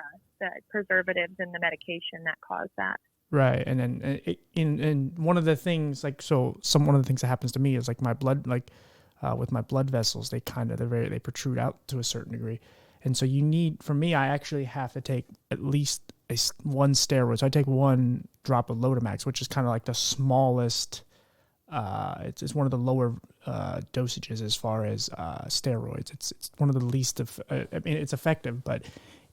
preservatives and the medication that cause that. Right, and then in one of the things one of the things that happens to me is like my blood with my blood vessels they protrude out to a certain degree, and so for me I actually have to take at least one steroid. So I take one drop of Lotamax, which is kind of like the smallest. It's one of the lower dosages as far as steroids. It's one of the least of. I mean, it's effective, but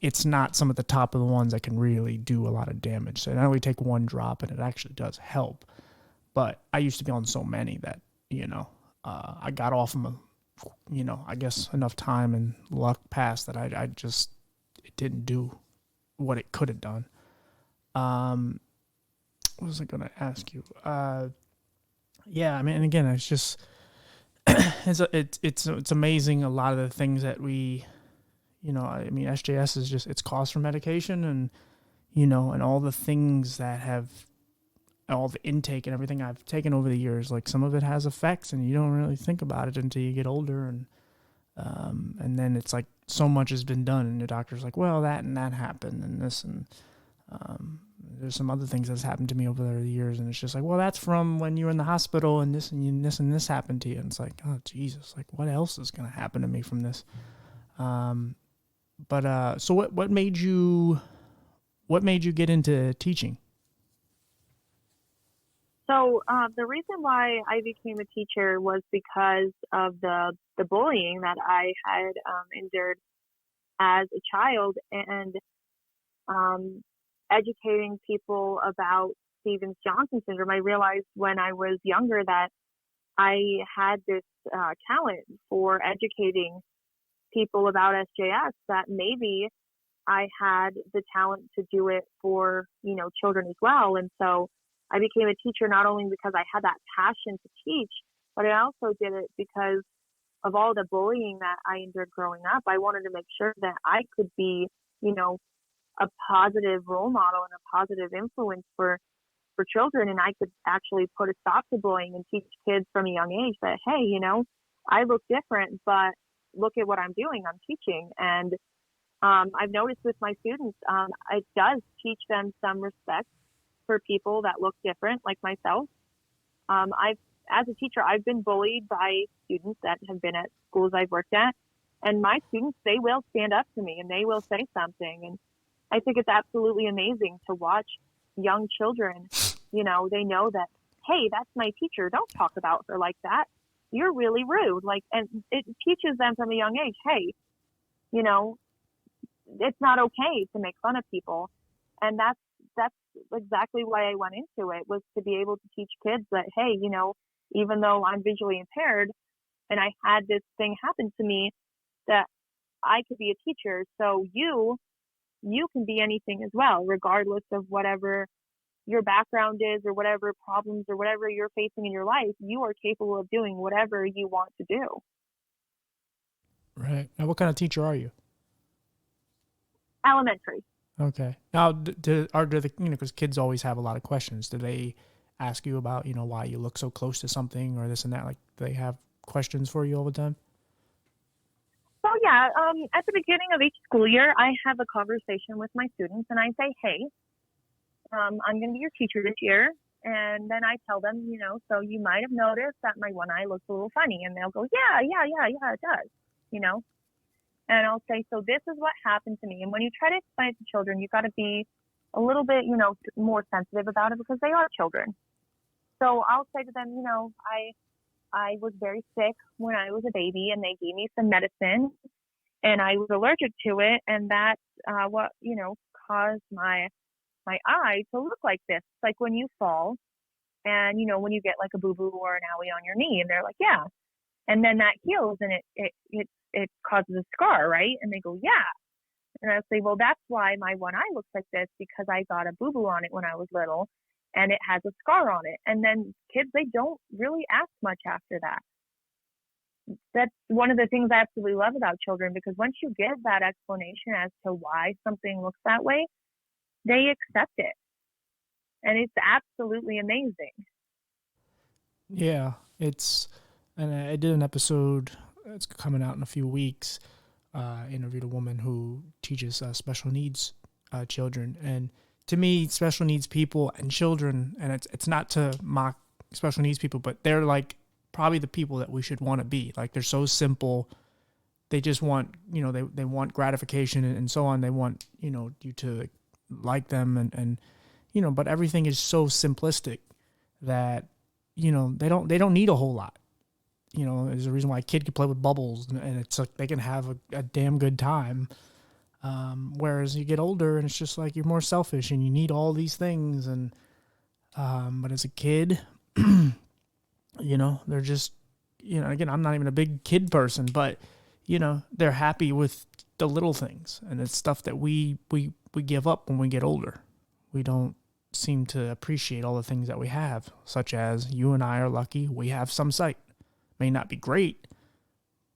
it's not some of the top of the ones that can really do a lot of damage. So I only take one drop, and it actually does help. But I used to be on so many that I got off them. I guess enough time and luck passed that I just it didn't do what it could have done. What was I going to ask you? Yeah, I mean, and again, it's just it's amazing a lot of the things that we, I mean, SJS is just it's cost for medication and and all the things that have all the intake and everything I've taken over the years. Like some of it has effects, and you don't really think about it until you get older, and then it's like so much has been done, and the doctor's like, well, that and that happened, and this and there's some other things that's happened to me over the years, and it's just like, well, that's from when you were in the hospital, and this and this and this happened to you, and it's like, oh Jesus, like what else is gonna happen to me from this? So what made you get into teaching? So the reason why I became a teacher was because of the bullying that I had endured as a child, and educating people about Stevens-Johnson syndrome. I realized when I was younger that I had this talent for educating people about SJS, that maybe I had the talent to do it for, children as well. And so I became a teacher not only because I had that passion to teach, but I also did it because of all the bullying that I endured growing up. I wanted to make sure that I could be, a positive role model and a positive influence for children. And I could actually put a stop to bullying and teach kids from a young age that, hey, I look different, but look at what I'm doing. I'm teaching. And I've noticed with my students, it does teach them some respect for people that look different, like myself. As a teacher, I've been bullied by students that have been at schools I've worked at. And my students, they will stand up to me and they will say something. And I think it's absolutely amazing to watch young children, they know that, hey, that's my teacher. Don't talk about her like that. you're really rude. Like, and it teaches them from a young age, hey, you know, it's not okay to make fun of people. And that's exactly why I went into it, was to be able to teach kids that, hey, even though I'm visually impaired and I had this thing happen to me, that I could be a teacher. So you can be anything as well, regardless of whatever your background is or whatever problems or whatever you're facing in your life. You are capable of doing whatever you want to do. Right. Now, what kind of teacher are you? Elementary. Okay. Now, do the because kids always have a lot of questions. Do they ask you about why you look so close to something or this and that? Like, do they have questions for you all the time? So yeah, at the beginning of each school year, I have a conversation with my students, and I say, hey, I'm going to be your teacher this year. And then I tell them, so you might have noticed that my one eye looks a little funny. And they'll go, yeah, yeah, yeah, yeah, it does, you know. And I'll say, so this is what happened to me. And when you try to explain it to children, you've got to be a little bit, more sensitive about it, because they are children. So I'll say to them, I was very sick when I was a baby, and they gave me some medicine, and I was allergic to it, and that's what caused my eye to look like this. It's like when you fall, and when you get like a boo boo or an owie on your knee, and they're like, yeah, and then that heals, and it causes a scar, right? And they go, yeah. And I say, well, that's why my one eye looks like this, because I got a boo boo on it when I was little, and it has a scar on it. And then kids, they don't really ask much after that. That's one of the things I absolutely love about children, because once you give that explanation as to why something looks that way, they accept it. And it's absolutely amazing. Yeah, and I did an episode. It's coming out in a few weeks. Interviewed a woman who teaches special needs children, and to me, special needs people and children, and it's not to mock special needs people, but they're like probably the people that we should want to be. Like, they're so simple. They just want, they want gratification and so on. They want, you to like them and but everything is so simplistic that, they don't need a whole lot. There's a reason why a kid can play with bubbles and it's like they can have a damn good time. Whereas you get older and it's just like you're more selfish and you need all these things. And, but as a kid, they're just, again, I'm not even a big kid person, but, they're happy with the little things, and it's stuff that we give up when we get older. We don't seem to appreciate all the things that we have, such as you and I are lucky. We have some sight. May not be great,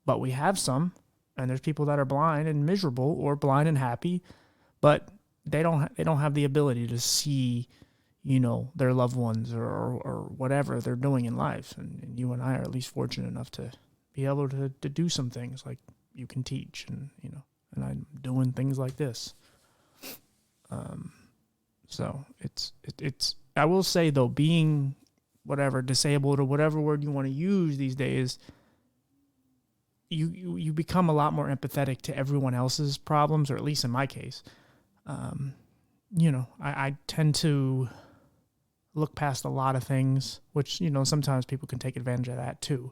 but we have some. And there's people that are blind and miserable, or blind and happy, but they don't have the ability to see, their loved ones or whatever they're doing in life. And you and I are at least fortunate enough to be able to do some things like you can teach, and and I'm doing things like this. So it's I will say though, being whatever disabled or whatever word you want to use these days, you become a lot more empathetic to everyone else's problems, or at least in my case. I tend to look past a lot of things, which, sometimes people can take advantage of that too.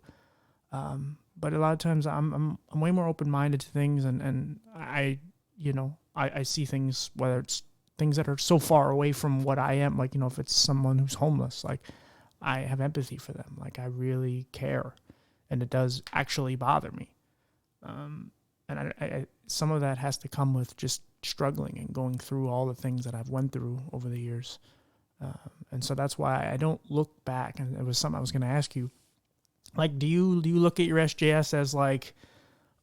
But a lot of times I'm way more open-minded to things, and I see things, whether it's things that are so far away from what I am, like, if it's someone who's homeless, like, I have empathy for them. Like, I really care, and it does actually bother me. And I some of that has to come with just struggling and going through all the things that I've went through over the years. And so that's why I don't look back. And it was something I was going to ask you. Like, do you look at your SJS as like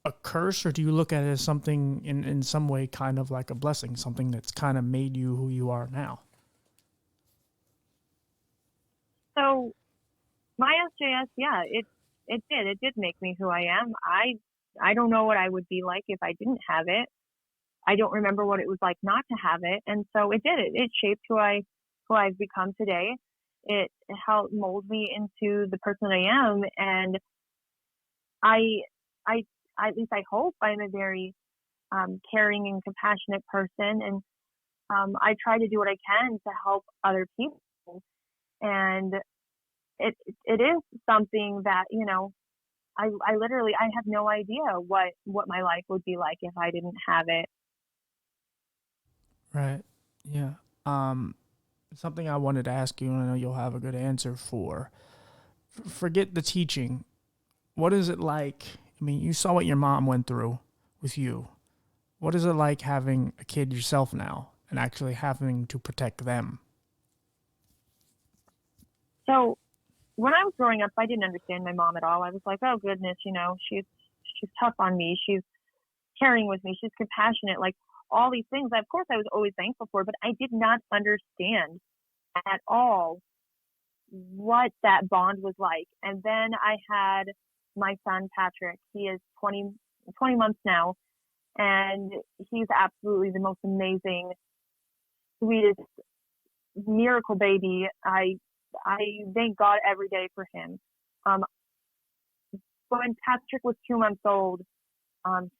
a curse, or do you look at it as something in some way kind of like a blessing, something that's kind of made you who you are now? So my SJS, yeah, it did make me who I am. I don't know what I would be like if I didn't have it. I don't remember what it was like not to have it, and so it did. It shaped who I've become today. It helped mold me into the person I am, and I I at least I hope I'm a very caring and compassionate person, and I try to do what I can to help other people. And it is something that I literally, I have no idea what my life would be like if I didn't have it. Right. Yeah. Um, Something I wanted to ask you, and I know you'll have a good answer for. Forget the teaching. What is it like? I mean, you saw what your mom went through with you. What is it like having a kid yourself now and actually having to protect them? So when I was growing up, I didn't understand my mom at all. I was like, oh goodness, she's tough on me. She's caring with me. She's compassionate. Like all these things. Of course, I was always thankful for, but I did not understand at all what that bond was like. And then I had my son Patrick. He is 20 months now, and he's absolutely the most amazing, sweetest miracle baby. I thank God every day for him. Um, when Patrick was 2 months old,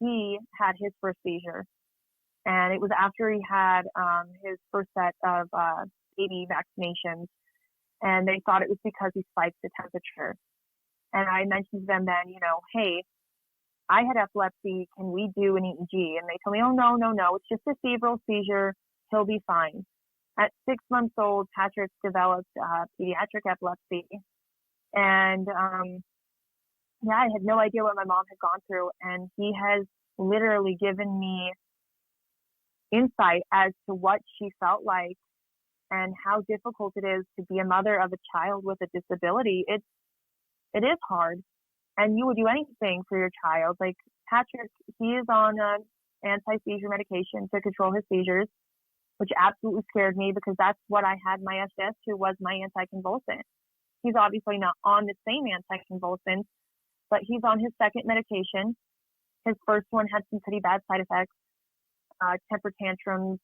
he had his first seizure, and it was after he had his first set of baby vaccinations, and they thought it was because he spiked the temperature. And I mentioned to them then, hey, I had epilepsy. Can we do an EEG? And they told me, oh, no, no, no. It's just a febrile seizure. He'll be fine. At 6 months old, Patrick developed pediatric epilepsy. And yeah, I had no idea what my mom had gone through. And he has literally given me insight as to what she felt like and how difficult it is to be a mother of a child with a disability. It is hard, and you would do anything for your child. Like Patrick, he is on anti-seizure medication to control his seizures, which absolutely scared me because that's what I had my SDS to, was my anticonvulsant. He's obviously not on the same anticonvulsant, but he's on his second medication. His first one had some pretty bad side effects, temper tantrums,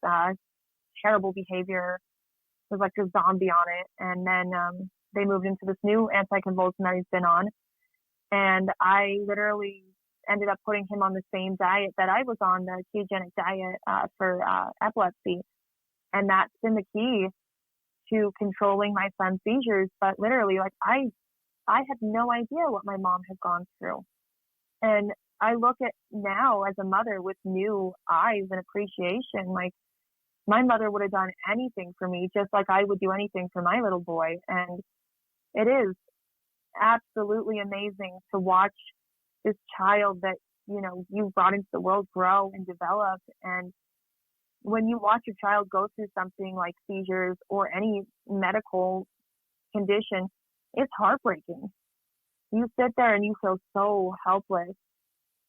terrible behavior. Was like a zombie on it. And then they moved into this new anticonvulsant that he's been on. And I literally ended up putting him on the same diet that I was on, the ketogenic diet for epilepsy. And that's been the key to controlling my son's seizures. But literally, like I had no idea what my mom had gone through. And I look at now as a mother with new eyes and appreciation, like my mother would have done anything for me, just like I would do anything for my little boy. And it is absolutely amazing to watch this child that, you brought into the world grow and develop. And when you watch your child go through something like seizures or any medical condition, it's heartbreaking. You sit there and you feel so helpless.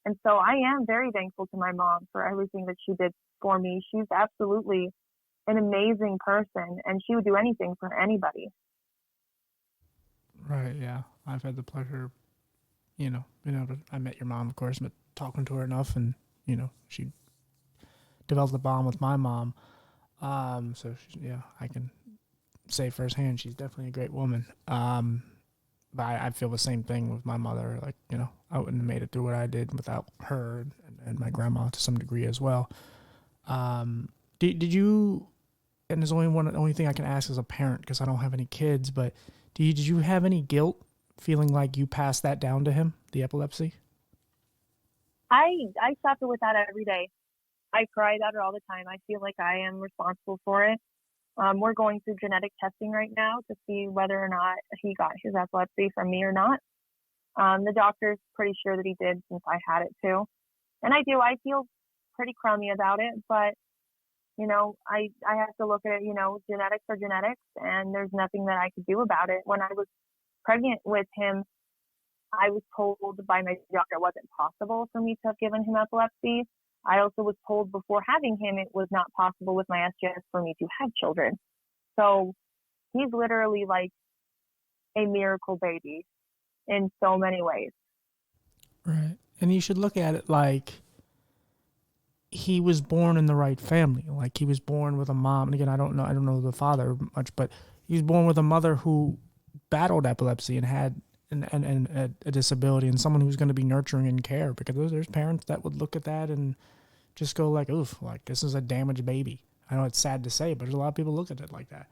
And so I am very thankful to my mom for everything that she did for me. She's absolutely an amazing person, and she would do anything for anybody. Right. Yeah. I've had the pleasure, I met your mom, of course, but talking to her enough, and she developed a bond with my mom. So yeah, I can say firsthand, she's definitely a great woman. But I feel the same thing with my mother. Like, I wouldn't have made it through what I did without her and my grandma to some degree as well. Did you? And there's only thing I can ask as a parent because I don't have any kids. But did you have any guilt, feeling like you passed that down to him, the epilepsy? I suffer with that every day. I cry about it all the time. I feel like I am responsible for it. We're going through genetic testing right now to see whether or not he got his epilepsy from me or not. The doctor's pretty sure that he did since I had it too. And I do. I feel pretty crummy about it, but I have to look at it, genetics are genetics, and there's nothing that I could do about it. When I was pregnant with him, I was told by my doctor it wasn't possible for me to have given him epilepsy. I also was told before having him it was not possible with my SGS for me to have children. So he's literally like a miracle baby in so many ways. Right. And you should look at it like he was born in the right family. Like he was born with a mom. And again, I don't know the father much, but he was born with a mother who battled epilepsy and had a disability, and someone who's going to be nurturing and care, because there's parents that would look at that and just go like, oof, like this is a damaged baby. I know it's sad to say, but there's a lot of people look at it like that.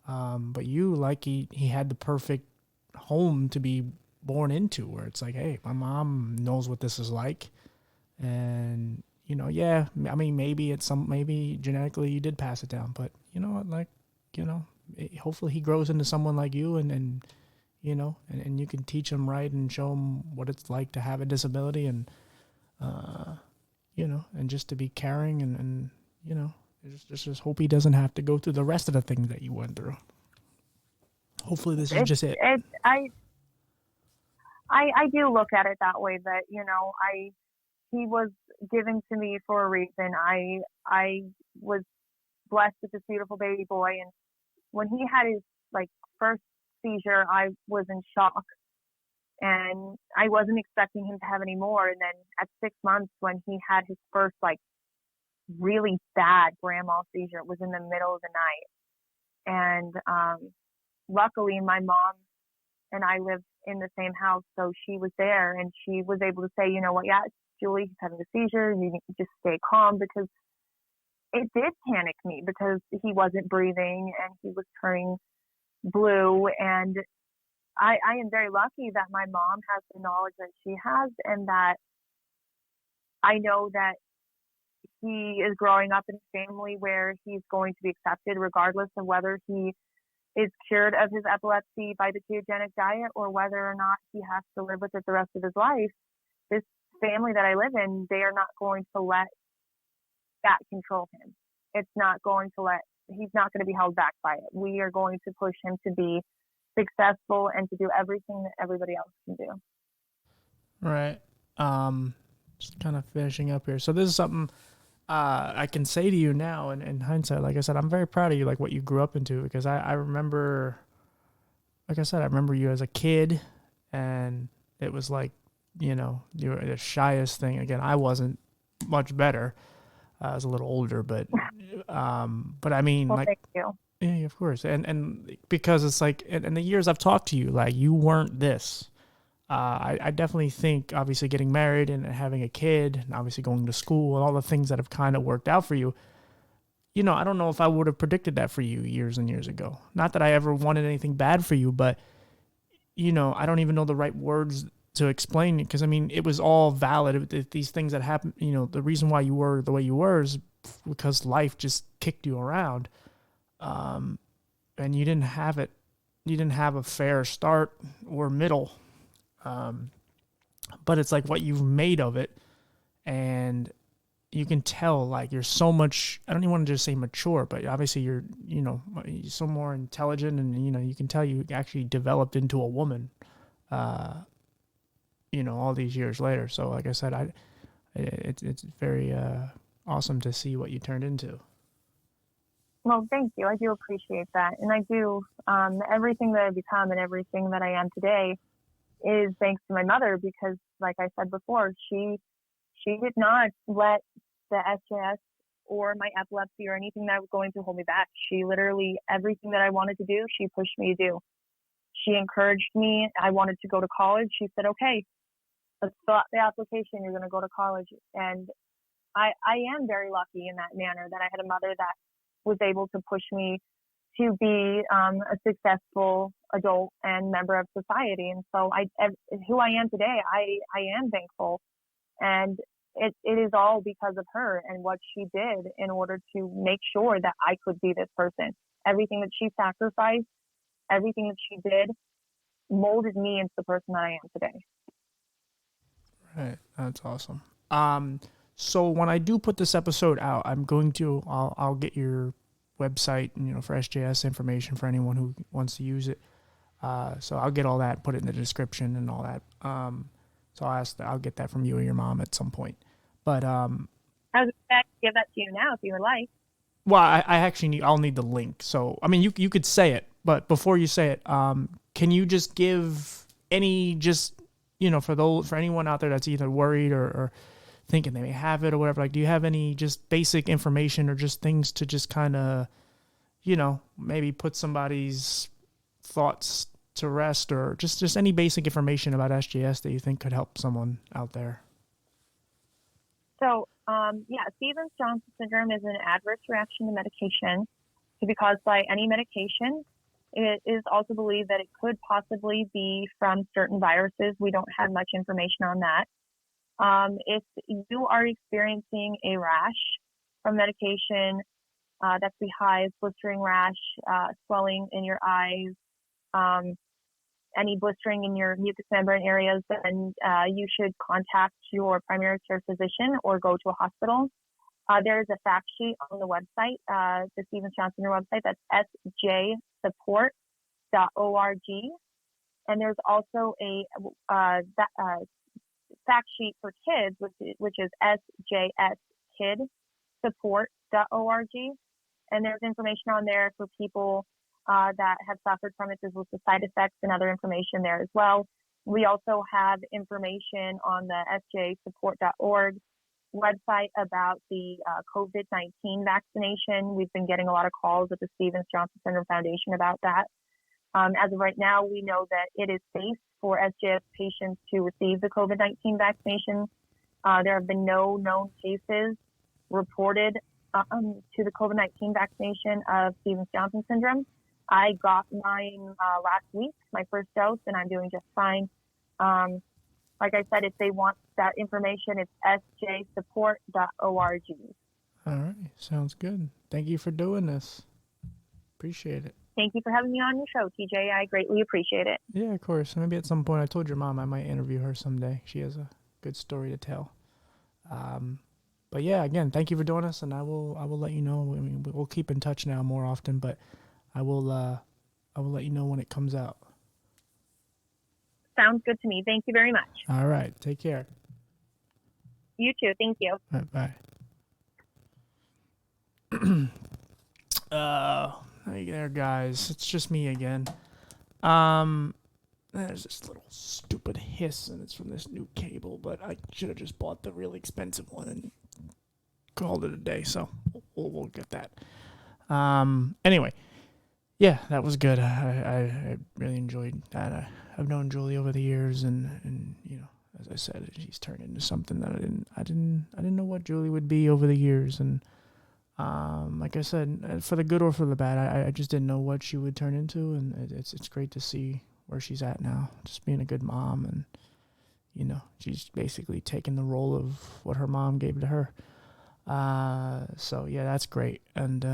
But you, like he had the perfect home to be born into, where it's like, hey, my mom knows what this is like, and yeah, I mean, maybe genetically you did pass it down, but like, hopefully he grows into someone like you, and and you can teach him right and show him what it's like to have a disability, and and just to be caring, and just hope he doesn't have to go through the rest of the things that you went through. Hopefully this is It, just it. it, I do look at it that way, that, he was given to me for a reason. I was blessed with this beautiful baby boy, and when he had his like first seizure, I was in shock, and I wasn't expecting him to have any more. And then at 6 months, when he had his first like really bad grand mal seizure, it was in the middle of the night, and luckily my mom and I lived in the same house, so she was there, and she was able to say, you know what, yeah, Julie, he's having a seizure. You need to just stay calm, because it did panic me, because he wasn't breathing and he was turning blue. And I am very lucky that my mom has the knowledge that she has, and that I know that he is growing up in a family where he's going to be accepted regardless of whether he is cured of his epilepsy by the ketogenic diet or whether or not he has to live with it the rest of his life. This family that I live in, they are not going to let that control him. It's not going to let, he's not going to be held back by it. We are going to push him to be successful and to do everything that everybody else can do. Right. Just kind of finishing up here. So this is something I can say to you now, in hindsight. Like I said, I'm very proud of you, like what you grew up into, because I remember, like I said, I remember you as a kid, and it was like, you were the shyest thing. Again, I wasn't much better. I was a little older, but I mean, Well, like, thank you. yeah, of course, and because it's like, in the years I've talked to you, like, you weren't this. I definitely think, obviously, getting married and having a kid, and obviously going to school, and all the things that have kind of worked out for you. I don't know if I would have predicted that for you years and years ago. Not that I ever wanted anything bad for you, but I don't even know the right words to explain it, because I mean, it was all valid. These things that happened, the reason why you were the way you were is because life just kicked you around, and you didn't have it. You didn't have a fair start or middle, but it's like what you've made of it, and you can tell, like, you're so much, I don't even want to just say mature, but obviously you're so more intelligent, and you can tell you actually developed into a woman, all these years later. So like I said, it's very awesome to see what you turned into. Well, thank you. I do appreciate that. And I do, everything that I've become and everything that I am today is thanks to my mother, because like I said before, she did not let the SJS or my epilepsy or anything that was going to hold me back. She literally, everything that I wanted to do, she pushed me to do. She encouraged me. I wanted to go to college. She said, okay, let's fill out the application. You're going to go to college. And I am very lucky in that manner, that I had a mother that was able to push me to be a successful adult and member of society. And so who I am today, I am thankful. And it is all because of her and what she did in order to make sure that I could be this person. Everything that she sacrificed, everything that she did molded me into the person that I am today. Right. That's awesome. So when I do put this episode out, I'll get your website, for SJS information for anyone who wants to use it. So I'll get all that, put it in the description and all that. So I'll get that from you or your mom at some point. But I was going to give that to you now if you would like. well, I actually I'll need the link. So I mean, you could say it, but before you say it, can you just give any, just for anyone out there that's either worried or thinking they may have it or whatever, like, do you have any just basic information or just things to just kind of, maybe put somebody's thoughts to rest, or just any basic information about SJS that you think could help someone out there? So, yeah, Stevens-Johnson syndrome is an adverse reaction to medication. It can be caused by any medication. It is also believed that it could possibly be from certain viruses. We don't have much information on that. If you are experiencing a rash from medication, that could be hives, blistering rash, swelling in your eyes, any blistering in your mucous membrane areas, then you should contact your primary care physician or go to a hospital. There is a fact sheet on the website, the Stevens Johnson website, that's sjsupport.org. And there's also a fact sheet for kids, which is sjskidsupport.org. And there's information on there for people that have suffered from it, as well as the side effects and other information there as well. We also have information on the sjsupport.org website about the COVID-19 vaccination. We've been getting a lot of calls at the Stevens Johnson Syndrome Foundation about that. As of right now, we know that it is safe for SJS patients to receive the COVID-19 vaccination. There have been no known cases reported to the COVID-19 vaccination of Stevens Johnson syndrome. I got mine last week, my first dose, and I'm doing just fine. Like I said, if they want that information, it's sjsupport.org. All right. Sounds good. Thank you for doing this. Appreciate it. Thank you for having me on your show, TJ. I greatly appreciate it. Yeah, of course. Maybe at some point, I told your mom I might interview her someday. She has a good story to tell. But yeah, again, thank you for doing this, and I will let you know. I mean, we'll keep in touch now more often, but I will let you know when it comes out. Sounds good to me. Thank you very much. All right. Take care. You too. Thank you. All right, bye. Hey there, guys. It's just me again. There's this little stupid hiss, and it's from this new cable, but I should have just bought the really expensive one and called it a day, so we'll get that. Anyway, yeah, that was good. I really enjoyed that. I've known Julie over the years, and you know, as I said, she's turned into something that I didn't know what Julie would be over the years, and like I said, for the good or for the bad, I just didn't know what she would turn into, and it's great to see where she's at now, just being a good mom, and you know, she's basically taking the role of what her mom gave to her. So yeah, that's great, and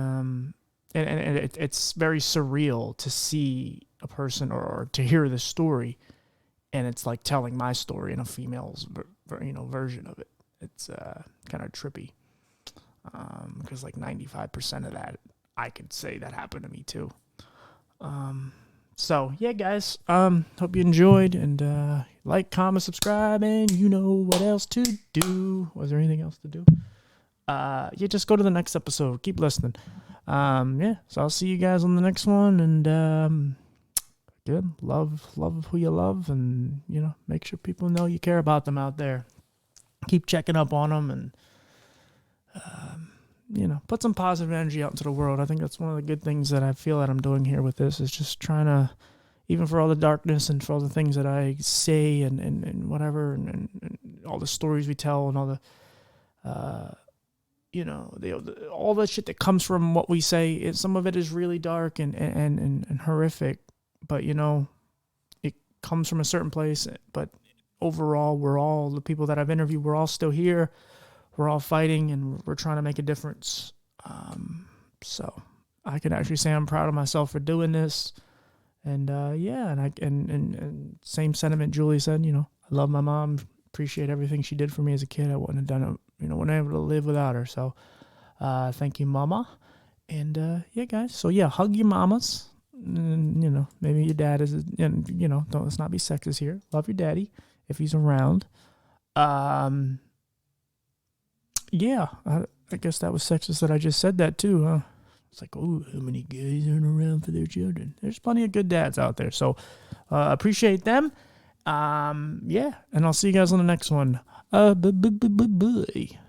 it's very surreal to see a person or to hear the story, and it's like telling my story in a female's version of it. It's kind of trippy, because like 95% of that I could say that happened to me too. So yeah, guys, hope you enjoyed, and like, comment, subscribe, and you know what else to do. Was there anything else to do? Yeah, just go to the next episode. Keep listening. Yeah, so I'll see you guys on the next one, and good, love who you love, and you know, make sure people know you care about them out there. Keep checking up on them, and you know, put some positive energy out into the world. I think that's one of the good things that I feel that I'm doing here with this, is just trying to, even for all the darkness and for all the things that I say and whatever, and all the stories we tell, and all the you know, all the shit that comes from what we say, some of it is really dark and horrific, but you know, it comes from a certain place. But overall, we're all, the people that I've interviewed, we're all still here. We're all fighting, and we're trying to make a difference. So I can actually say I'm proud of myself for doing this. And yeah, and same sentiment Julie said, you know, I love my mom, appreciate everything she did for me as a kid. I wouldn't have done it, you know, wouldn't have been able to live without her. So thank you, Mama. And yeah, guys, so yeah, hug your mamas. And, you know, maybe your dad is, and you know, let's not be sexist here. Love your daddy if he's around. Yeah, I guess that was sexist that I just said that too, huh? It's like, oh, how many guys aren't around for their children? There's plenty of good dads out there, so appreciate them. Yeah, and I'll see you guys on the next one. Bye.